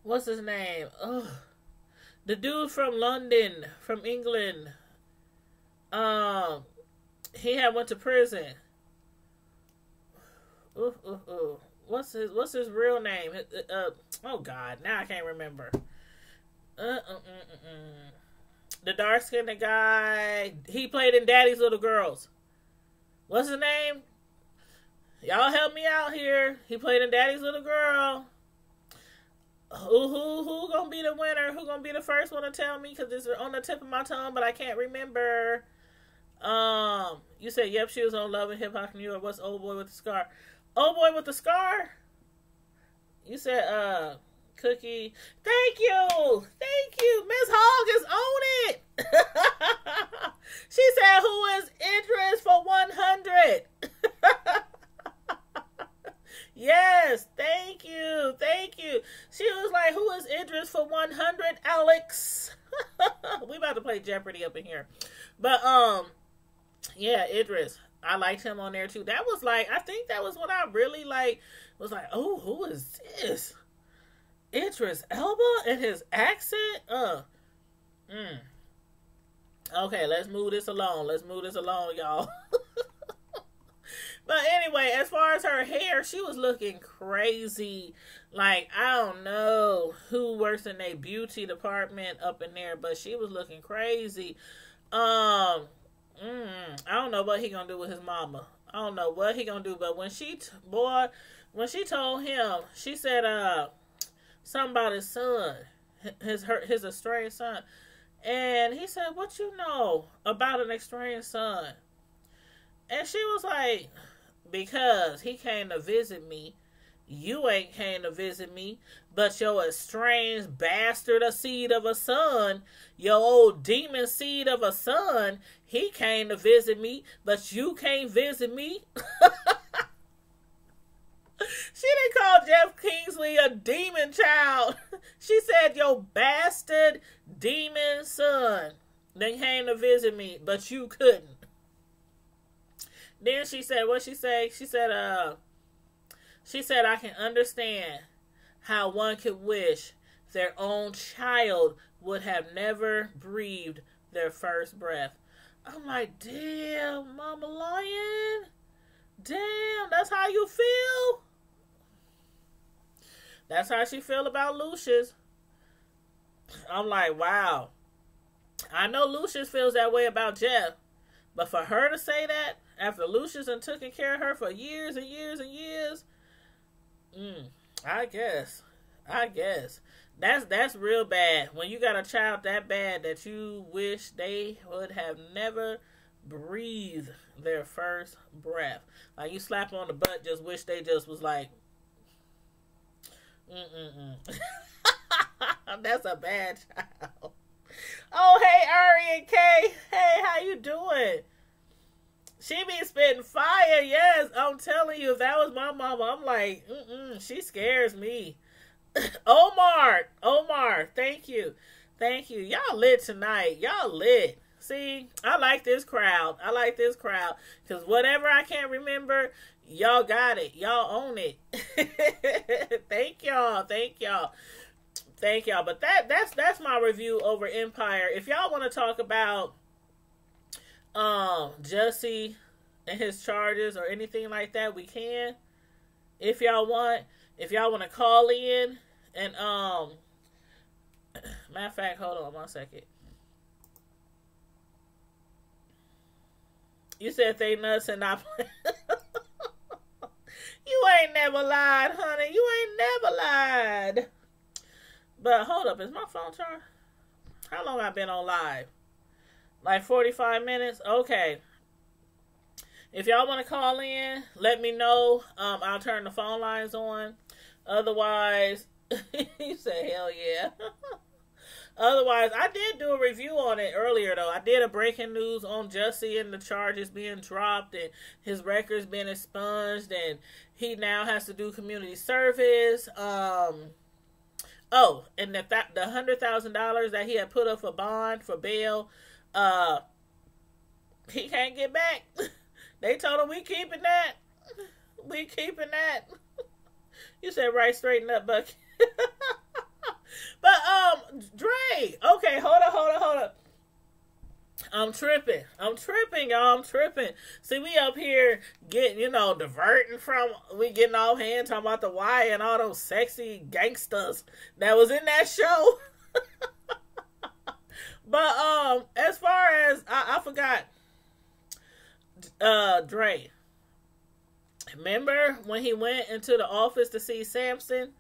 what's his name? The dude from London, from England. He had went to prison. What's his real name? Oh God, now I can't remember. The dark skinned guy. He played in Daddy's Little Girls. What's his name? Y'all help me out here. He played in Daddy's Little Girl. Who gonna be the winner? Who gonna be the first one to tell me? Because it's on the tip of my tongue, but I can't remember. You said, yep, she was on Love and Hip Hop New York. What's Old Boy with the Scar? Old Boy with the Scar? You said, Cookie. Thank you. Miss Hogg is on it. She said, who is Idris for 100? Yes, thank you. She was like, who is Idris for 100, Alex? We about to play Jeopardy up in here. But, yeah, Idris. I liked him on there, too. That was like, I think that was when I really, like, was like, oh, who is this? Idris Elba and his accent? Okay, let's move this along. Y'all. But anyway, as far as her hair, she was looking crazy. Like, I don't know who works in a beauty department up in there, but she was looking crazy. I don't know what he gonna do with his mama. I don't know what he gonna do, but when she told him, she said, something about his son, his estranged son. And he said, what you know about an estranged son? And she was like, because he came to visit me. You ain't came to visit me, but your estranged bastard, a seed of a son, your old demon seed of a son, he came to visit me, but you can't visit me. She didn't call Jeff Kingsley a demon child. She said, your bastard demon son, they came to visit me, but you couldn't. Then she said, what she say? She said, I can understand how one could wish their own child would have never breathed their first breath. I'm like, damn, Mama Lion. Damn, that's how you feel? That's how she feel about Lucius. I'm like, wow. I know Lucius feels that way about Jeff. But for her to say that, after Lucius and taken care of her for years and years and years, I guess. That's real bad. When you got a child that bad that you wish they would have never breathed their first breath. Like you slap on the butt, just wish they just was like, That's a bad child. Oh, hey, Ari and Kay. Hey, how you doing? She be spitting fire, yes. I'm telling you, if that was my mama, I'm like, she scares me. Omar, thank you. Y'all lit tonight. Y'all lit. See, I like this crowd. Because whatever I can't remember, y'all got it. Y'all own it. Thank y'all. But that's my review over Empire. If y'all want to talk about Jesse and his charges or anything like that, we can. If y'all want. If y'all want to call in and matter of fact, hold on 1 second. You said they nuts and not playing. You ain't never lied, honey. You ain't never lied. But hold up, is my phone charged? How long I been on live? Like 45 minutes? Okay. If y'all want to call in, let me know. I'll turn the phone lines on. Otherwise, you said hell yeah. Otherwise, I did do a review on it earlier, though. I did a breaking news on Jussie and the charges being dropped and his records being expunged, and he now has to do community service. And the $100,000 that he had put up for bond for bail, he can't get back. They told him, we keeping that. We keeping that. You said right, straighten up, Bucky. But, Dre. Okay, hold up. I'm tripping, y'all. I'm tripping. See, we up here getting, diverting from, we getting off hand talking about the wire and all those sexy gangsters that was in that show. But, as far as, I forgot, Dre. Remember when he went into the office to see Samson?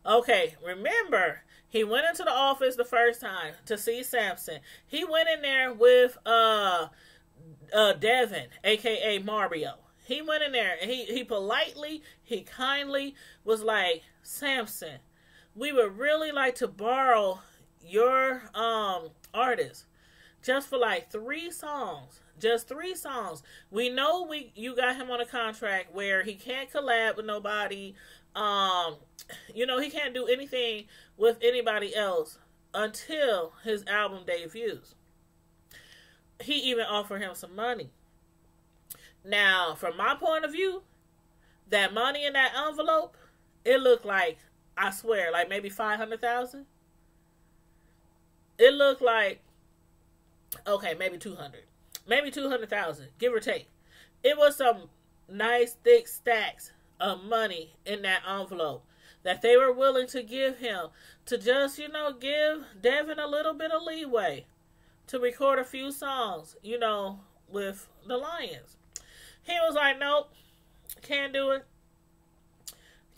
Okay, remember, he went into the office the first time to see Samson. He went in there with Devin, a.k.a. Mario. He went in there and he politely, he kindly was like, Samson, we would really like to borrow your artist just for like 3 songs. Just 3 songs. We know you got him on a contract where he can't collab with nobody. He can't do anything with anybody else until his album debuts. He even offered him some money. Now, from my point of view, that money in that envelope, it looked like, I swear, like maybe 500,000. It looked like, okay, maybe 200. Maybe 200,000, give or take. It was some nice thick stacks of money in that envelope that they were willing to give him to just, give Devin a little bit of leeway to record a few songs, with the Lions. He was like, nope, can't do it.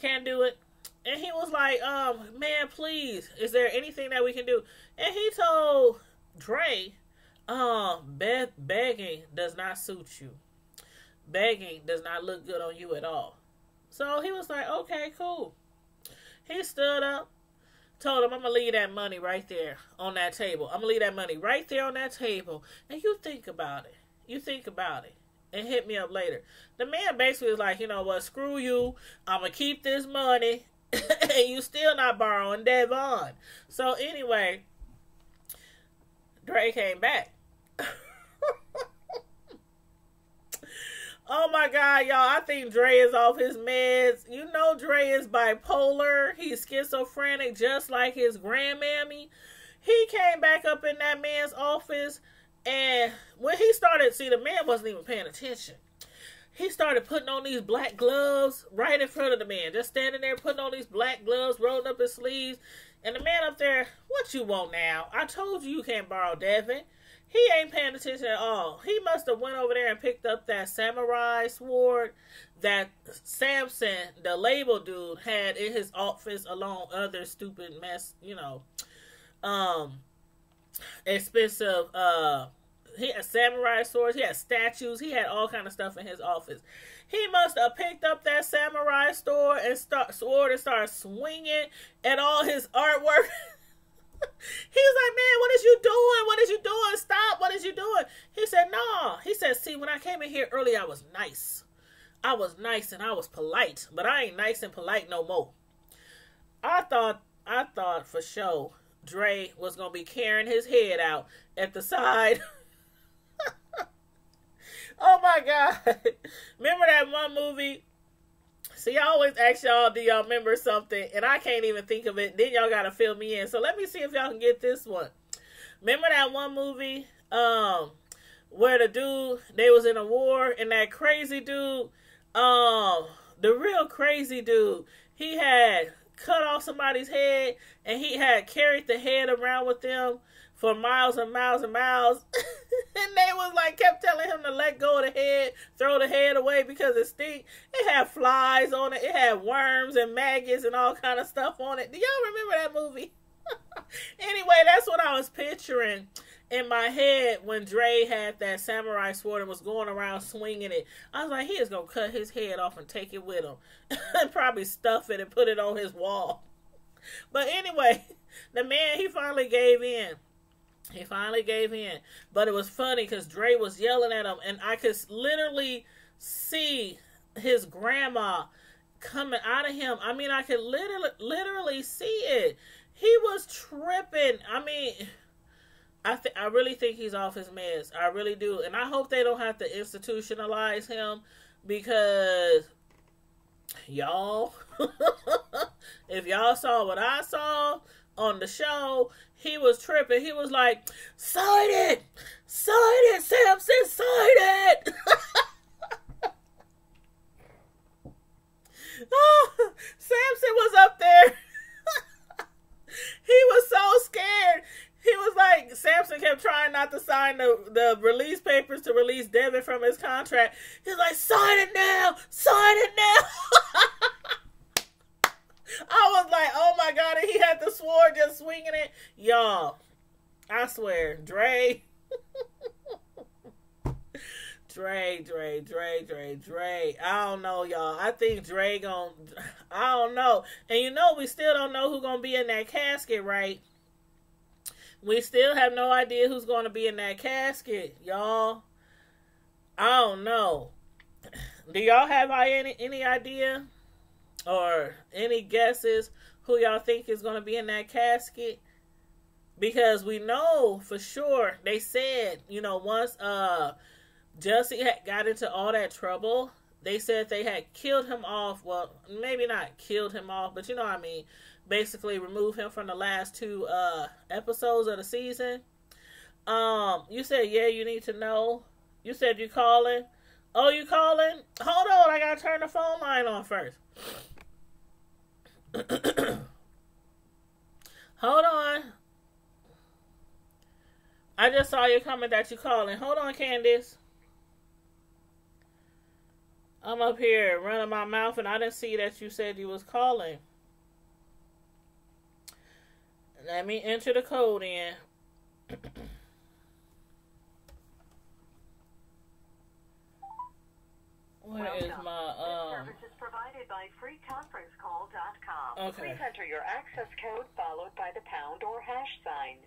Can't do it. And he was like, man, please, is there anything that we can do? And he told Dre, begging does not suit you. Begging does not look good on you at all. So he was like, okay, cool. He stood up, told him, I'm going to leave that money right there on that table. I'm going to leave that money right there on that table. And you think about it. You think about it. And hit me up later. The man basically was like, you know what, screw you. I'm going to keep this money. And you still not borrowing Devon. So anyway, Dre came back. Oh my God, y'all. I think Dre is off his meds. You know Dre is bipolar. He's schizophrenic just like his grandmammy. He came back up in that man's office, and when he started, see, the man wasn't even paying attention. He started putting on these black gloves right in front of the man. Just standing there putting on these black gloves, rolling up his sleeves. And the man up there, what you want now? I told you can't borrow Devin. He ain't paying attention at all. He must have went over there and picked up that samurai sword that Samson, the label dude, had in his office along other stupid mess, expensive, he had samurai swords, he had statues, he had all kind of stuff in his office. He must have picked up that samurai sword and started swinging at all his artwork. He was like, man, what is you doing? What is you doing? Stop. What is you doing? He said, no. He said, see, when I came in here earlier, I was nice. I was nice and I was polite, but I ain't nice and polite no more. I thought for sure Dre was going to be carrying his head out at the side. Oh my God. Remember that one movie? See, I always ask y'all, do y'all remember something? And I can't even think of it. Then y'all got to fill me in. So let me see if y'all can get this one. Remember that one movie where the dude, they was in a war, and that crazy dude, the real crazy dude, he had cut off somebody's head, and he had carried the head around with them for miles and miles and miles. And they was like, kept telling him to let go of the head, throw the head away because it stink. It had flies on it. It had worms and maggots and all kind of stuff on it. Do y'all remember that movie? Anyway, that's what I was picturing in my head when Dre had that samurai sword and was going around swinging it. I was like, he is going to cut his head off and take it with him. And probably stuff it and put it on his wall. But anyway, the man, he finally gave in. He finally gave in. But it was funny because Dre was yelling at him, and I could literally see his grandma coming out of him. I mean, I could literally see it. He was tripping. I mean, I really think he's off his meds. I really do. And I hope they don't have to institutionalize him, because y'all, if y'all saw what I saw on the show, he was tripping. He was like, sign it, Samson, sign it. Oh, Samson was up there. He was so scared. He was like, Samson kept trying not to sign the release papers to release Devin from his contract. He's like, sign it now, sign it now. I was like, oh my God, and he had the sword just swinging it. Y'all, I swear, Dre. Dre. I don't know, y'all. I think Dre I don't know. And you know, we still don't know who's gonna be in that casket, right? We still have no idea who's gonna be in that casket, y'all. I don't know. Do y'all have any idea or any guesses who y'all think is gonna be in that casket? Because we know for sure, they said, you know, once Jussie had got into all that trouble, they said they had killed him off. Well, maybe not killed him off, but you know what I mean. Basically remove him from the last 2 episodes of the season. You said, yeah, you need to know. You said you calling. Oh, you calling? Hold on, I gotta turn the phone line on first. Hold on. I just saw you comment that you calling. Hold on, Candace. I'm up here running my mouth, and I didn't see that you said you was calling. Let me enter the code in. Where is my This service is provided by freeconferencecall.com. Okay. Please enter your access code followed by the pound or hash sign.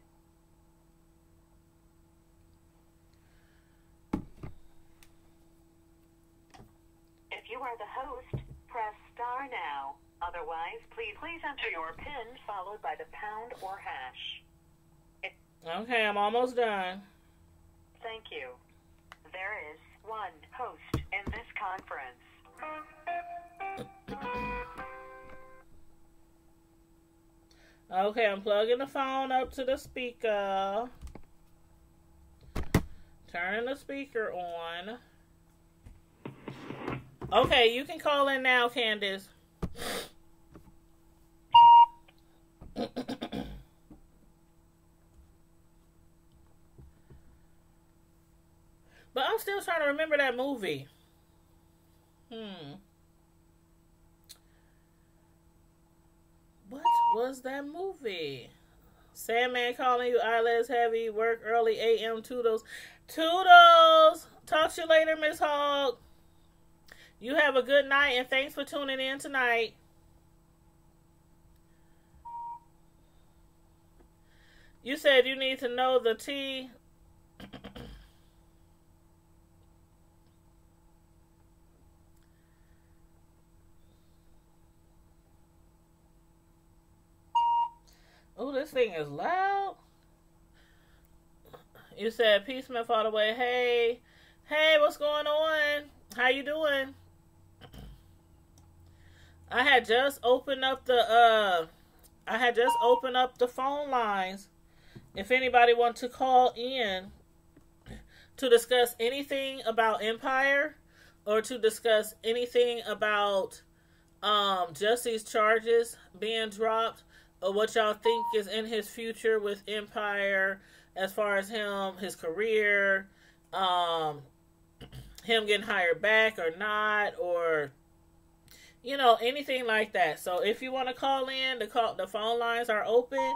If you are the host, press star now. Otherwise, please enter your PIN followed by the pound or hash. Okay, I'm almost done. Thank you. There is one host in this conference. Okay, I'm plugging the phone up to the speaker. Turning the speaker on. Okay, you can call in now, Candace. But I'm still trying to remember that movie. What was that movie? Sandman calling you, eyelids heavy, work early, AM, toodles. Toodles! Talk to you later, Miss Hogg. You have a good night, and thanks for tuning in tonight. You said you need to know the tea. Oh, this thing is loud. You said Peace Smith all the way. Hey, what's going on? How you doing? I had just opened up the phone lines. If anybody wants to call in to discuss anything about Empire or to discuss anything about just these charges being dropped, or what y'all think is in his future with Empire, as far as him, his career, him getting hired back or not, or anything like that. So if you want to call in, the phone lines are open.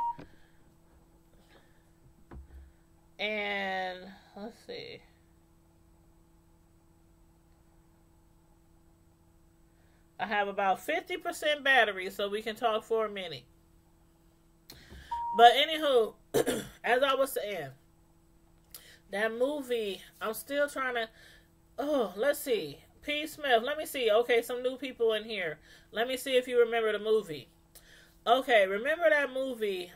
And let's see. I have about 50% battery, so we can talk for a minute. But anywho, as I was saying, that movie, I'm still trying to. Oh, let's see. P. Smith, let me see. Okay, some new people in here. Let me see if you remember the movie. Okay, remember that movie?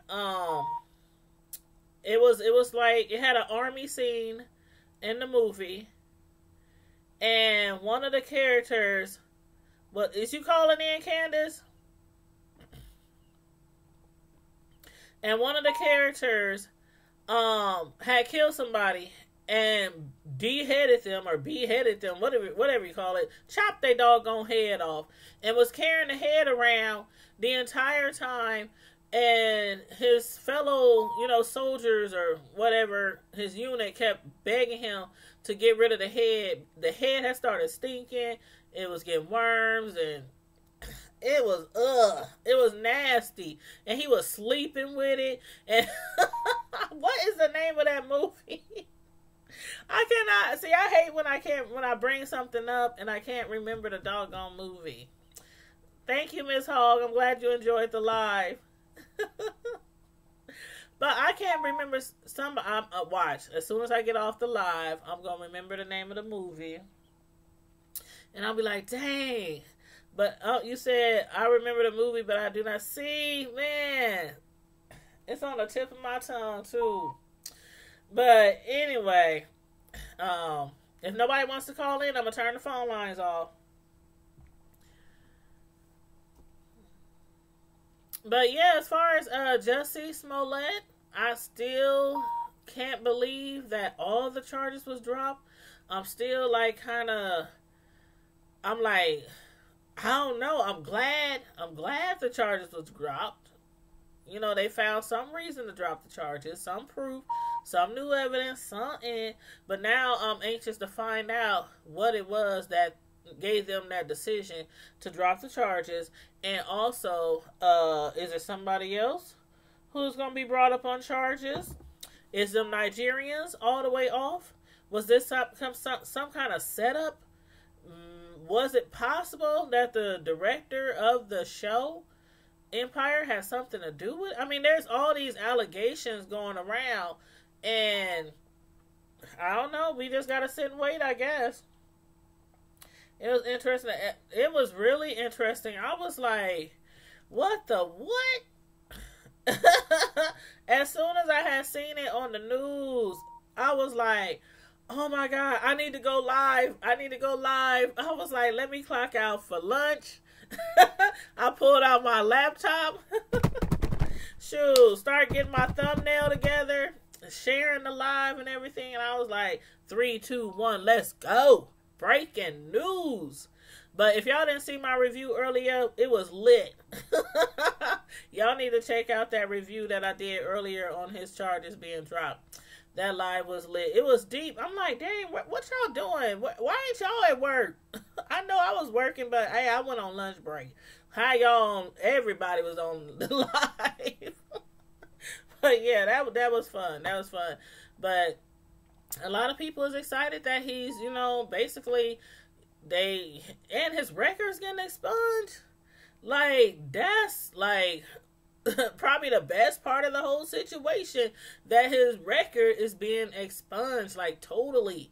It was like it had an army scene in the movie, and one of the characters. What is you calling in, Candace? And one of the characters had killed somebody and beheaded them, whatever you call it, chopped their doggone head off, and was carrying the head around the entire time, and his fellow, soldiers or whatever, his unit kept begging him to get rid of the head. The head had started stinking, it was getting worms, and it was nasty, and he was sleeping with it, and what is the name of that movie? I cannot see. I hate when I bring something up and I can't remember the doggone movie. Thank you, Miss Hogg. I'm glad you enjoyed the live. But I can't remember watch. As soon as I get off the live, I'm gonna remember the name of the movie, and I'll be like, dang. But you said I remember the movie, but I do not see. Man, it's on the tip of my tongue too. But anyway, if nobody wants to call in, I'm going to turn the phone lines off. But yeah, as far as Jussie Smollett, I still can't believe that all the charges was dropped. I'm still like I'm like, I don't know. I'm glad the charges was dropped. They found some reason to drop the charges, some proof, some new evidence, something. But now I'm anxious to find out what it was that gave them that decision to drop the charges. And also, is there somebody else who's going to be brought up on charges? Is them Nigerians all the way off? Was this some kind of setup? Was it possible that the director of the show Empire has something to do with it? I mean, there's all these allegations going around, and I don't know. We just gotta sit and wait, I guess. It was interesting. It was really interesting. I was like, what the what? As soon as I had seen it on the news, I was like, oh my God, I need to go live. I was like, let me clock out for lunch. I pulled out my laptop. Shoot, start getting my thumbnail together, sharing the live and everything. And I was like, 3, 2, 1, let's go. Breaking news. But if y'all didn't see my review earlier, it was lit. Y'all need to check out that review that I did earlier on his charges being dropped. That live was lit. It was deep. I'm like, dang, what y'all doing? Why ain't y'all at work? I know I was working, but hey, I went on lunch break. How y'all everybody was on the live. But yeah, that was fun. That was fun. But a lot of people is excited that he's, basically and his record's getting expunged. Like, that's like probably the best part of the whole situation, that his record is being expunged, like, totally.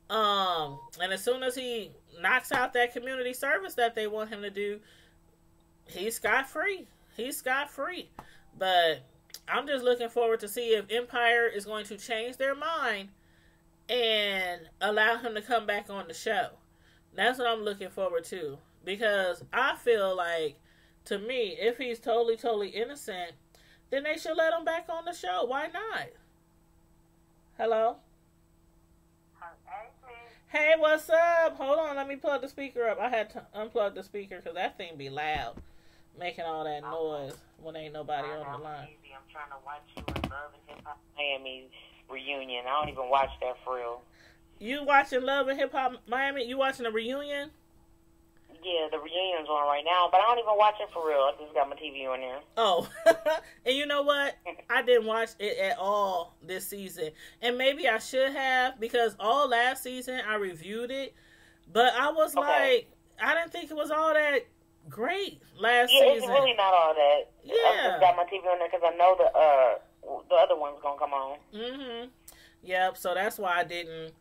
And as soon as he knocks out that community service that they want him to do, he's scot-free. But I'm just looking forward to see if Empire is going to change their mind and allow him to come back on the show. That's what I'm looking forward to, because I feel like, to me, if he's totally, totally innocent, then they should let him back on the show. Why not? Hello? Hey, what's up? Hold on, let me plug the speaker up. I had to unplug the speaker because that thing be loud, making all that noise when ain't nobody on the line. I'm trying to watch you in Love and Hip Hop Miami reunion. I don't even watch that for real. You watching Love and Hip Hop Miami? You watching a reunion? Yeah, the reunion's on right now, but I don't even watch it for real. I just got my TV on there. Oh, and you know what? I didn't watch it at all this season. And maybe I should have, because all last season I reviewed it. But I was like, I didn't think it was all that great last season. Yeah, it's really not all that. Yeah. I just got my TV on there because I know the other one's going to come on. Mm-hmm. Yep, so that's why I didn't.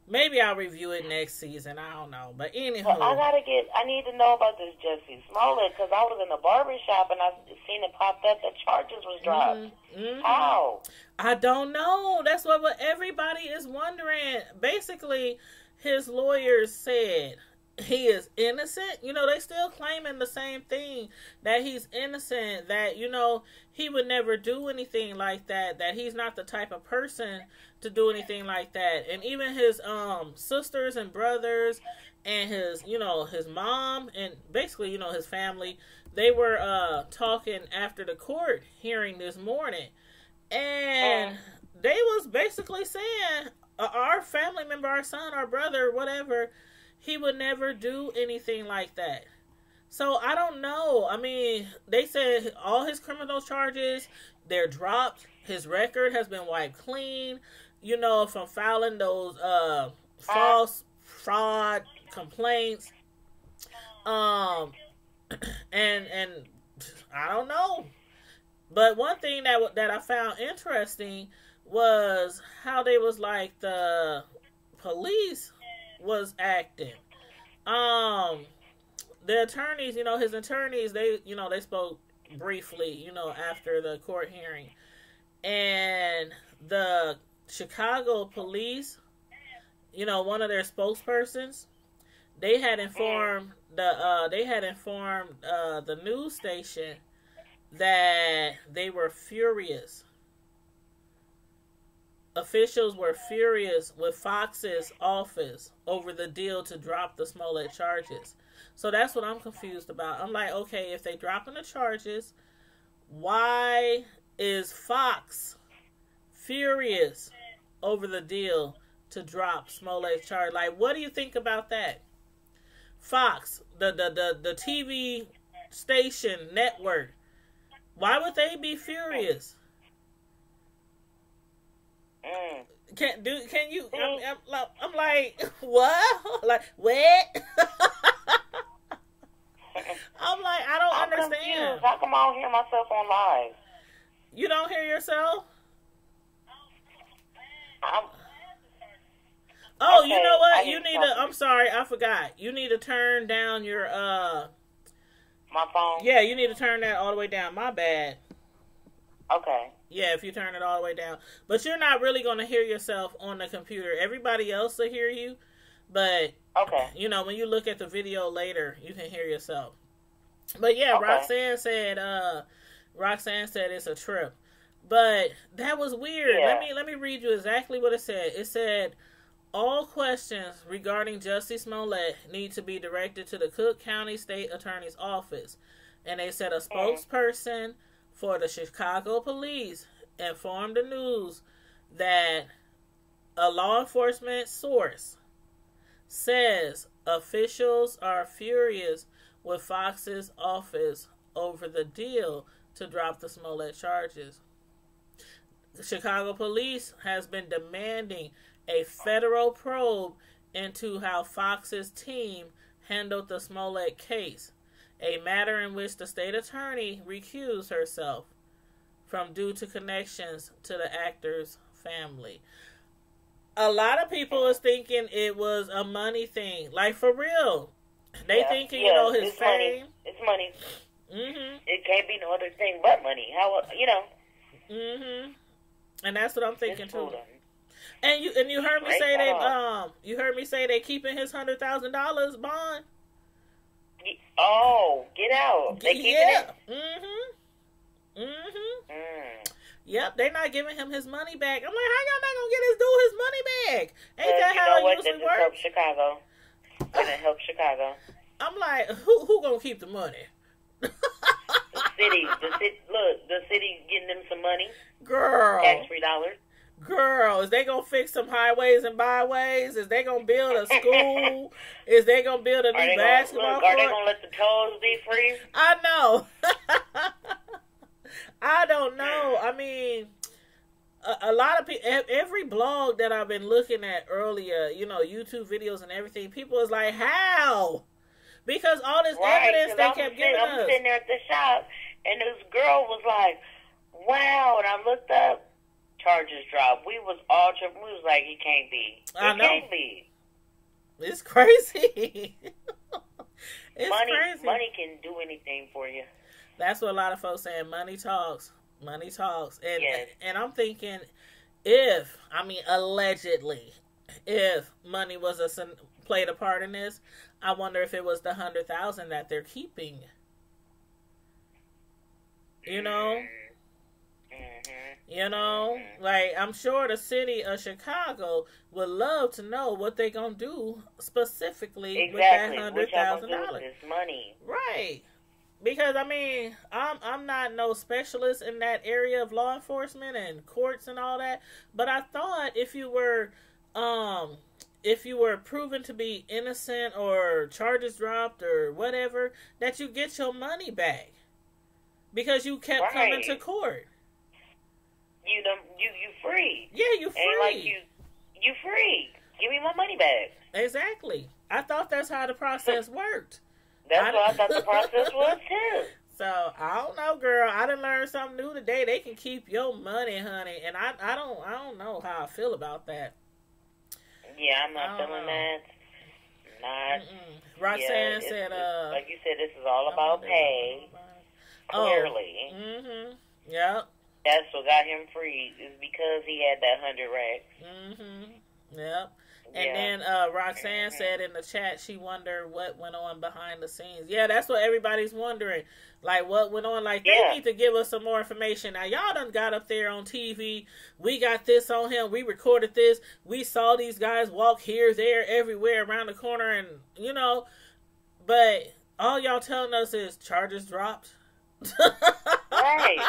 Maybe I'll review it next season. I don't know. But anywho. Well, I need to know about this Jussie Smollett because I was in the barber shop and I seen it popped up that charges was dropped. Mm-hmm. How? I don't know. That's what everybody is wondering. Basically, his lawyers said he is innocent. You know, they still claiming the same thing, that he's innocent, that, you know, he would never do anything like that, that he's not the type of person to do anything like that. And even his sisters and brothers and his, you know, his mom and basically, you know, his family, they were talking after the court hearing this morning. And they was basically saying, our family member, our son, our brother, whatever, he would never do anything like that. So I don't know. I mean, they said all his criminal charges, they're dropped. His record has been wiped clean, you know, from filing those false fraud complaints. And I don't know. But one thing that I found interesting was how they was like the police was acting. The attorneys, you know, his attorneys, they spoke briefly, you know, after the court hearing. And the Chicago police, you know, one of their spokespersons, they had informed the news station that they were furious. Officials were furious with Fox's office over the deal to drop the Smollett charges. So that's what I'm confused about. I'm like, okay, if they dropping the charges, why is Fox furious over the deal to drop Smollett's charge? Like, what do you think about that? Fox, the TV station network, why would they be furious? Can you? I'm like, what? Like, what? I'm like, I don't understand. Confused. How come I don't hear myself on live? You don't hear yourself? Oh, okay, you know what? You need to. I'm sorry, I forgot. You need to turn down your my phone. Yeah, you need to turn that all the way down. My bad. Okay. Yeah, if you turn it all the way down. But you're not really going to hear yourself on the computer. Everybody else will hear you. But, okay, you know, when you look at the video later, you can hear yourself. But, yeah, okay. Roxanne said it's a trip. But that was weird. Yeah. Let me read you exactly what it said. It said, all questions regarding Jussie Smollett need to be directed to the Cook County State Attorney's Office. And they said a spokesperson for the Chicago police informed the news that a law enforcement source says officials are furious with Fox's office over the deal to drop the Smollett charges. The Chicago police has been demanding a federal probe into how Fox's team handled the Smollett case, a matter in which the state attorney recused herself from due to connections to the actor's family. A lot of people is thinking it was a money thing. Like, for real. They thinking, you know, his fame. It's money. Mm-hmm. It can't be no other thing but money. How, you know. Mm-hmm. And that's what I'm thinking, too. And you heard me say they keeping his $100,000 bond? Oh, get out. They keeping it? Mm-hmm. Mm-hmm. Yep, they not giving him his money back. I'm like, how y'all not gonna get this dude his money back? Ain't that how it usually works? Help Chicago. Doesn't help Chicago. I'm like, who gonna keep the money? The city, look, the city getting them some money. Girl. Tax-free dollars. Girl, is they gonna fix some highways and byways? Is they gonna build a school? Is they gonna build a new basketball court? Are they gonna let the tolls be free? I know. I don't know. I mean, a lot of people, every blog that I've been looking at earlier, you know, YouTube videos and everything, people is like, how? Because all this evidence they kept giving us. I'm sitting there at the shop, and this girl was like, wow, and I looked up, charges dropped. We was all tripping. We was like, it can't be. It can't be. It's crazy. It's crazy. Money can do anything for you. That's what a lot of folks saying. Money talks. Money talks. And yes. And I'm thinking, allegedly, if money played a part in this, I wonder if it was the 100,000 that they're keeping. You know? You know? Like, I'm sure the city of Chicago would love to know what they're going to do specifically with that $100,000. This money. Right. Because, I mean, I'm not no specialist in that area of law enforcement and courts and all that, but I thought if you were proven to be innocent or charges dropped or whatever, that you get your money back because you kept coming to court. You free. Yeah, you free. Ain't like you free. Give me my money back. Exactly. I thought that's how the process worked. That's what I thought the process was too. So I don't know, girl. I done learned something new today. They can keep your money, honey, and I don't know how I feel about that. Yeah, I'm not feeling that. Roxanne said, like you said, this is all about pay. Clearly. Yep. That's what got him free, is because he had that 100 racks. Yep. And then Roxanne said in the chat she wondered what went on behind the scenes. Yeah, that's what everybody's wondering. Like, what went on? Like, they need to give us some more information. Now, y'all done got up there on TV. We got this on him. We recorded this. We saw these guys walk here, there, everywhere, around the corner, and, you know. But all y'all telling us is charges dropped. Right.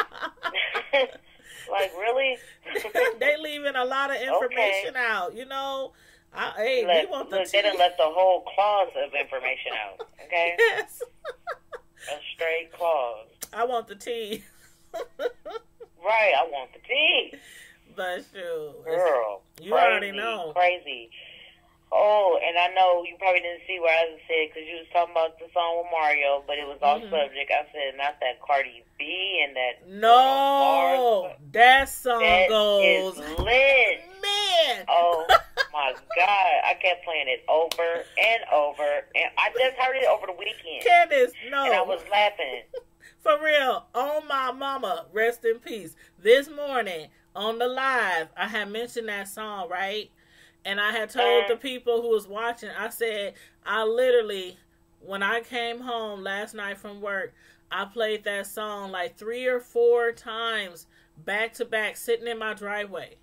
Like, really? They leaving a lot of information out, you know. They done left the whole clause of information out. Okay. Yes. A straight clause. I want the tea. Right, I want the tea. But shoot, girl, you already know. Crazy. Oh, and I know you probably didn't see what I said because you was talking about the song with Mario, but it was off subject. I said not that Cardi B and that. No, that song goes is lit, man. Oh my God, I kept playing it over and over, and I just heard it over the weekend. Candace, no, and I was laughing. For real, on my mama, rest in peace. This morning on the live, I had mentioned that song, right? And I had told the people who was watching, I said, I literally, when I came home last night from work, I played that song like 3 or 4 times back to back, sitting in my driveway.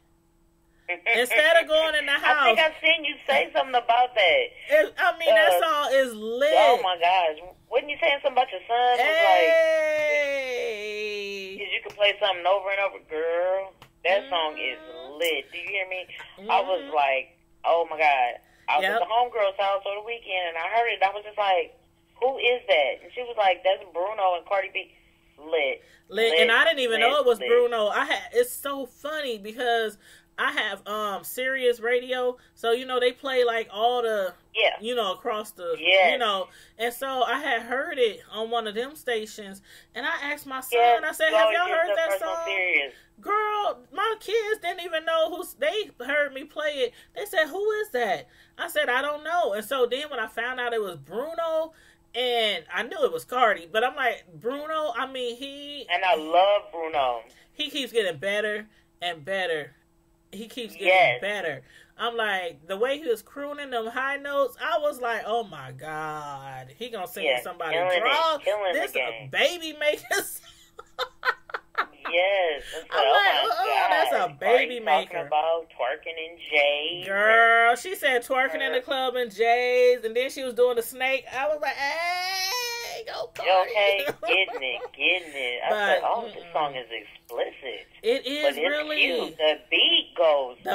Instead of going in the house. I think I've seen you say something about that. That song is lit. Oh my gosh. Wasn't you saying something about your son? Hey. You could play something over and over. Girl, that song is lit. Do you hear me? I was like, oh my God. I was at the homegirl's house over the weekend and I heard it. I was just like, who is that? And she was like, that's Bruno and Cardi B. Lit. And I didn't even know it was Bruno. It's so funny because I have Sirius Radio, so you know they play like all the you know across the you know, and so I had heard it on one of them stations, and I asked my son, I said, "Have y'all heard that song?" Serious. Girl, my kids didn't even know they heard me play it. They said, "Who is that?" I said, "I don't know." And so then when I found out it was Bruno, and I knew it was Cardi, but I'm like, Bruno. I mean, and I love Bruno. He keeps getting better and better. He keeps getting better. I'm like, the way he was crooning them high notes, I was like, oh my God. He gonna sing somebody draw. Killing this the game. A baby making Yes. And so, I'm like, oh my God. that's a baby maker. Talking about twerking in J's. Girl, she said twerking in the club in J's, and then she was doing the snake. I was like, hey, go party. Okay, getting it. I said, oh, this song is explicit. It is, but it's really. Cute. The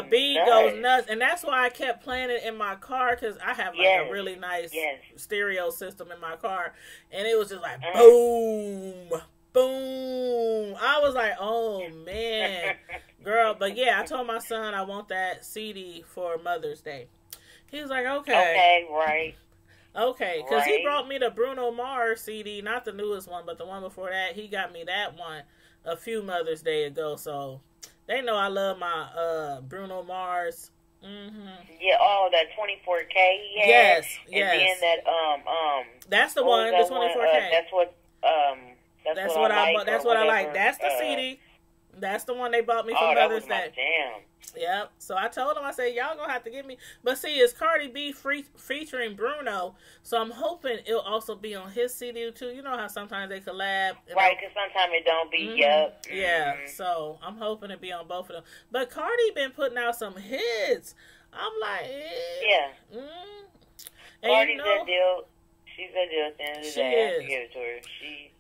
beat goes nuts. And that's why I kept playing it in my car, because I have like a really nice stereo system in my car. And it was just like, boom, boom. I was like, oh, man. Girl, but yeah, I told my son I want that CD for Mother's Day. He was like, okay. Okay, right. Okay, because he brought me the Bruno Mars CD, not the newest one, but the one before that. He got me that one a few Mother's Day ago, so they know I love my Bruno Mars. Mm-hmm. Yeah, that 24K. Yes. And then that that's the one, the 24K. That's what I like. That's the CD. That's the one they bought me for Mother's Day. Damn. Yep. So I told him, I said, y'all gonna have to give me. But see, it's Cardi B featuring Bruno, so I'm hoping it'll also be on his CD too. You know how sometimes they collab, right? Because sometimes it don't be. Yep. Yeah. So I'm hoping it be on both of them. But Cardi been putting out some hits. I'm like, yeah. Cardi's that deal. She's that deal at the end of the day. I have to give it to her. She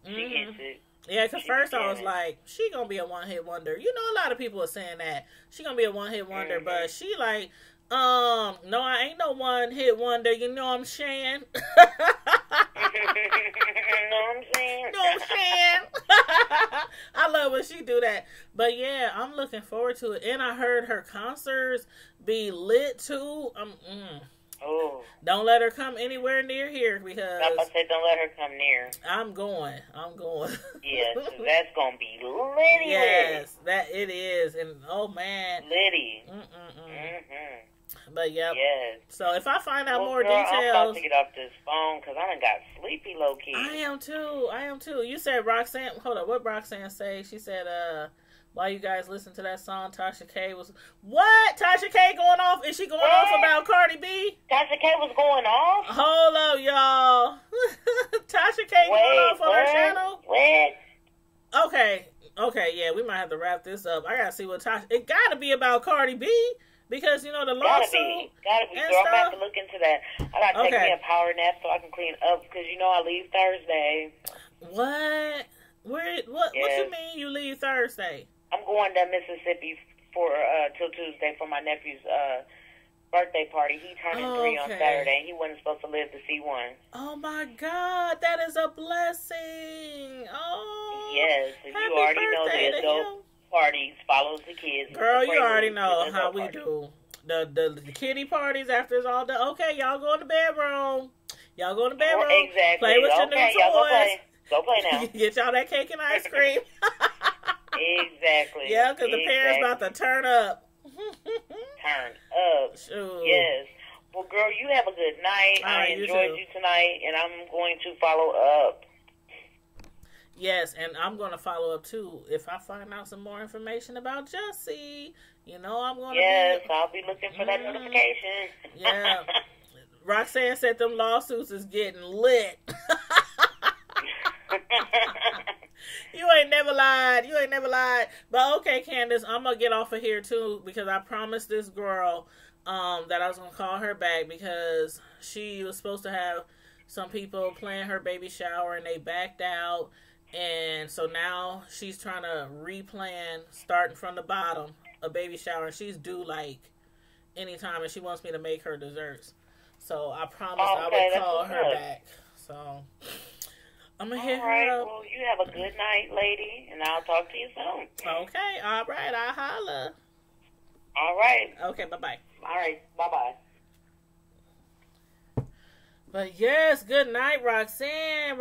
gets it. Yeah, because first I was like, she gonna be a one-hit wonder. You know, a lot of people are saying that. She gonna be a one-hit wonder, but she like, no, I ain't no one-hit wonder. You know what I'm saying? Know what I'm saying? Know what I'm saying? I love when she do that. But yeah, I'm looking forward to it. And I heard her concerts be lit too. Oh. Don't let her come anywhere near here, because I said don't let her come near. I'm going. Yeah, so that's gonna be litty. Yes, that it is, and oh man, litty. But yep. Yes. So if I find out more girl, details, I'm about to get off this phone because I done got sleepy low key. I am too. You said Roxanne. Hold up, what Roxanne say? She said, while you guys listen to that song, Tasha K was... What? Tasha K going off? Is she going off about Cardi B? Tasha K was going off? Hold up, y'all. Tasha K going off on her channel? What? Okay, yeah, we might have to wrap this up. I gotta see what Tasha... It gotta be about Cardi B, because, you know, the lawsuit... Gotta be. Girl, I'm gonna have to look into that. I gotta take me a power nap so I can clean up, because, you know, I leave Thursday. What? What you mean you leave Thursday? I'm going to Mississippi for till Tuesday for my nephew's birthday party. He turning 3 on Saturday, and he wasn't supposed to live to see one. Oh my God, that is a blessing! Oh, yes, you already know the adult parties follows the kids. Girl, you already know how we do the kiddie parties after it's all done. Okay, y'all go in the bedroom. Exactly. Play with your new toys. Go play now. Get y'all that cake and ice cream. Exactly. Yeah, because the parents about to turn up. Turn up. Sure. Yes. Well, girl, you have a good night. I enjoyed you tonight, and I'm going to follow up. Yes, and I'm going to follow up, too. If I find out some more information about Jussie, you know I'm going to Yes, I'll be looking for that notification. Yeah. Roxanne said them lawsuits is getting lit. You ain't never lied. But okay, Candace, I'm gonna get off of here too, because I promised this girl that I was gonna call her back, because she was supposed to have some people plan her baby shower and they backed out, and so now she's trying to replan starting from the bottom a baby shower, and she's due like anytime, and she wants me to make her desserts. So I promised I would call her back. So I'm going to hit her up. Well, you have a good night, lady, and I'll talk to you soon. Okay, all right, I'll holla. All right. Okay, bye-bye. All right, bye-bye. But yes, good night, Roxanne.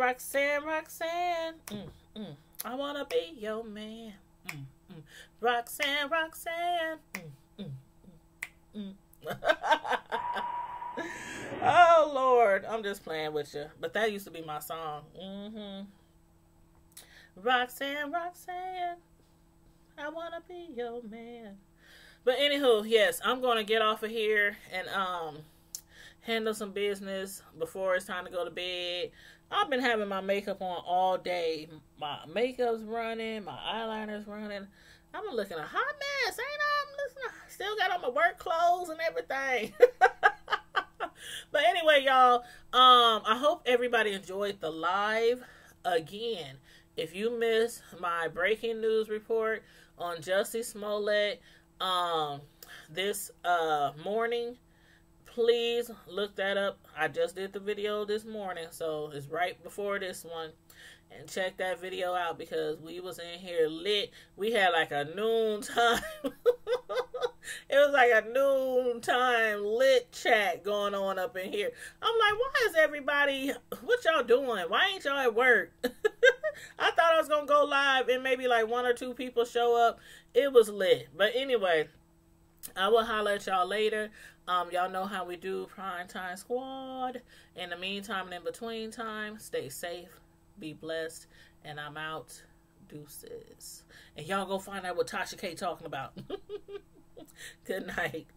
I want to be your man. Roxanne. Oh, Lord. I'm just playing with you. But that used to be my song. Roxanne. I want to be your man. But anywho, yes, I'm going to get off of here and handle some business before it's time to go to bed. I've been having my makeup on all day. My makeup's running, my eyeliner's running. I'm looking a hot mess, ain't I? Still got on my work clothes and everything. But anyway, y'all, I hope everybody enjoyed the live. Again, if you missed my breaking news report on Jussie Smollett this morning, please look that up. I just did the video this morning, so it's right before this one. And check that video out because we was in here lit. We had like a noon time. It was like a noontime lit chat going on up in here. I'm like, why is everybody, what y'all doing? Why ain't y'all at work? I thought I was going to go live and maybe like 1 or 2 people show up. It was lit. But anyway, I will holler at y'all later. Y'all know how we do, Prime Time Squad. In the meantime and in between time, stay safe, be blessed, and I'm out. Deuces. And y'all go find out what Tasha K talking about. Good night.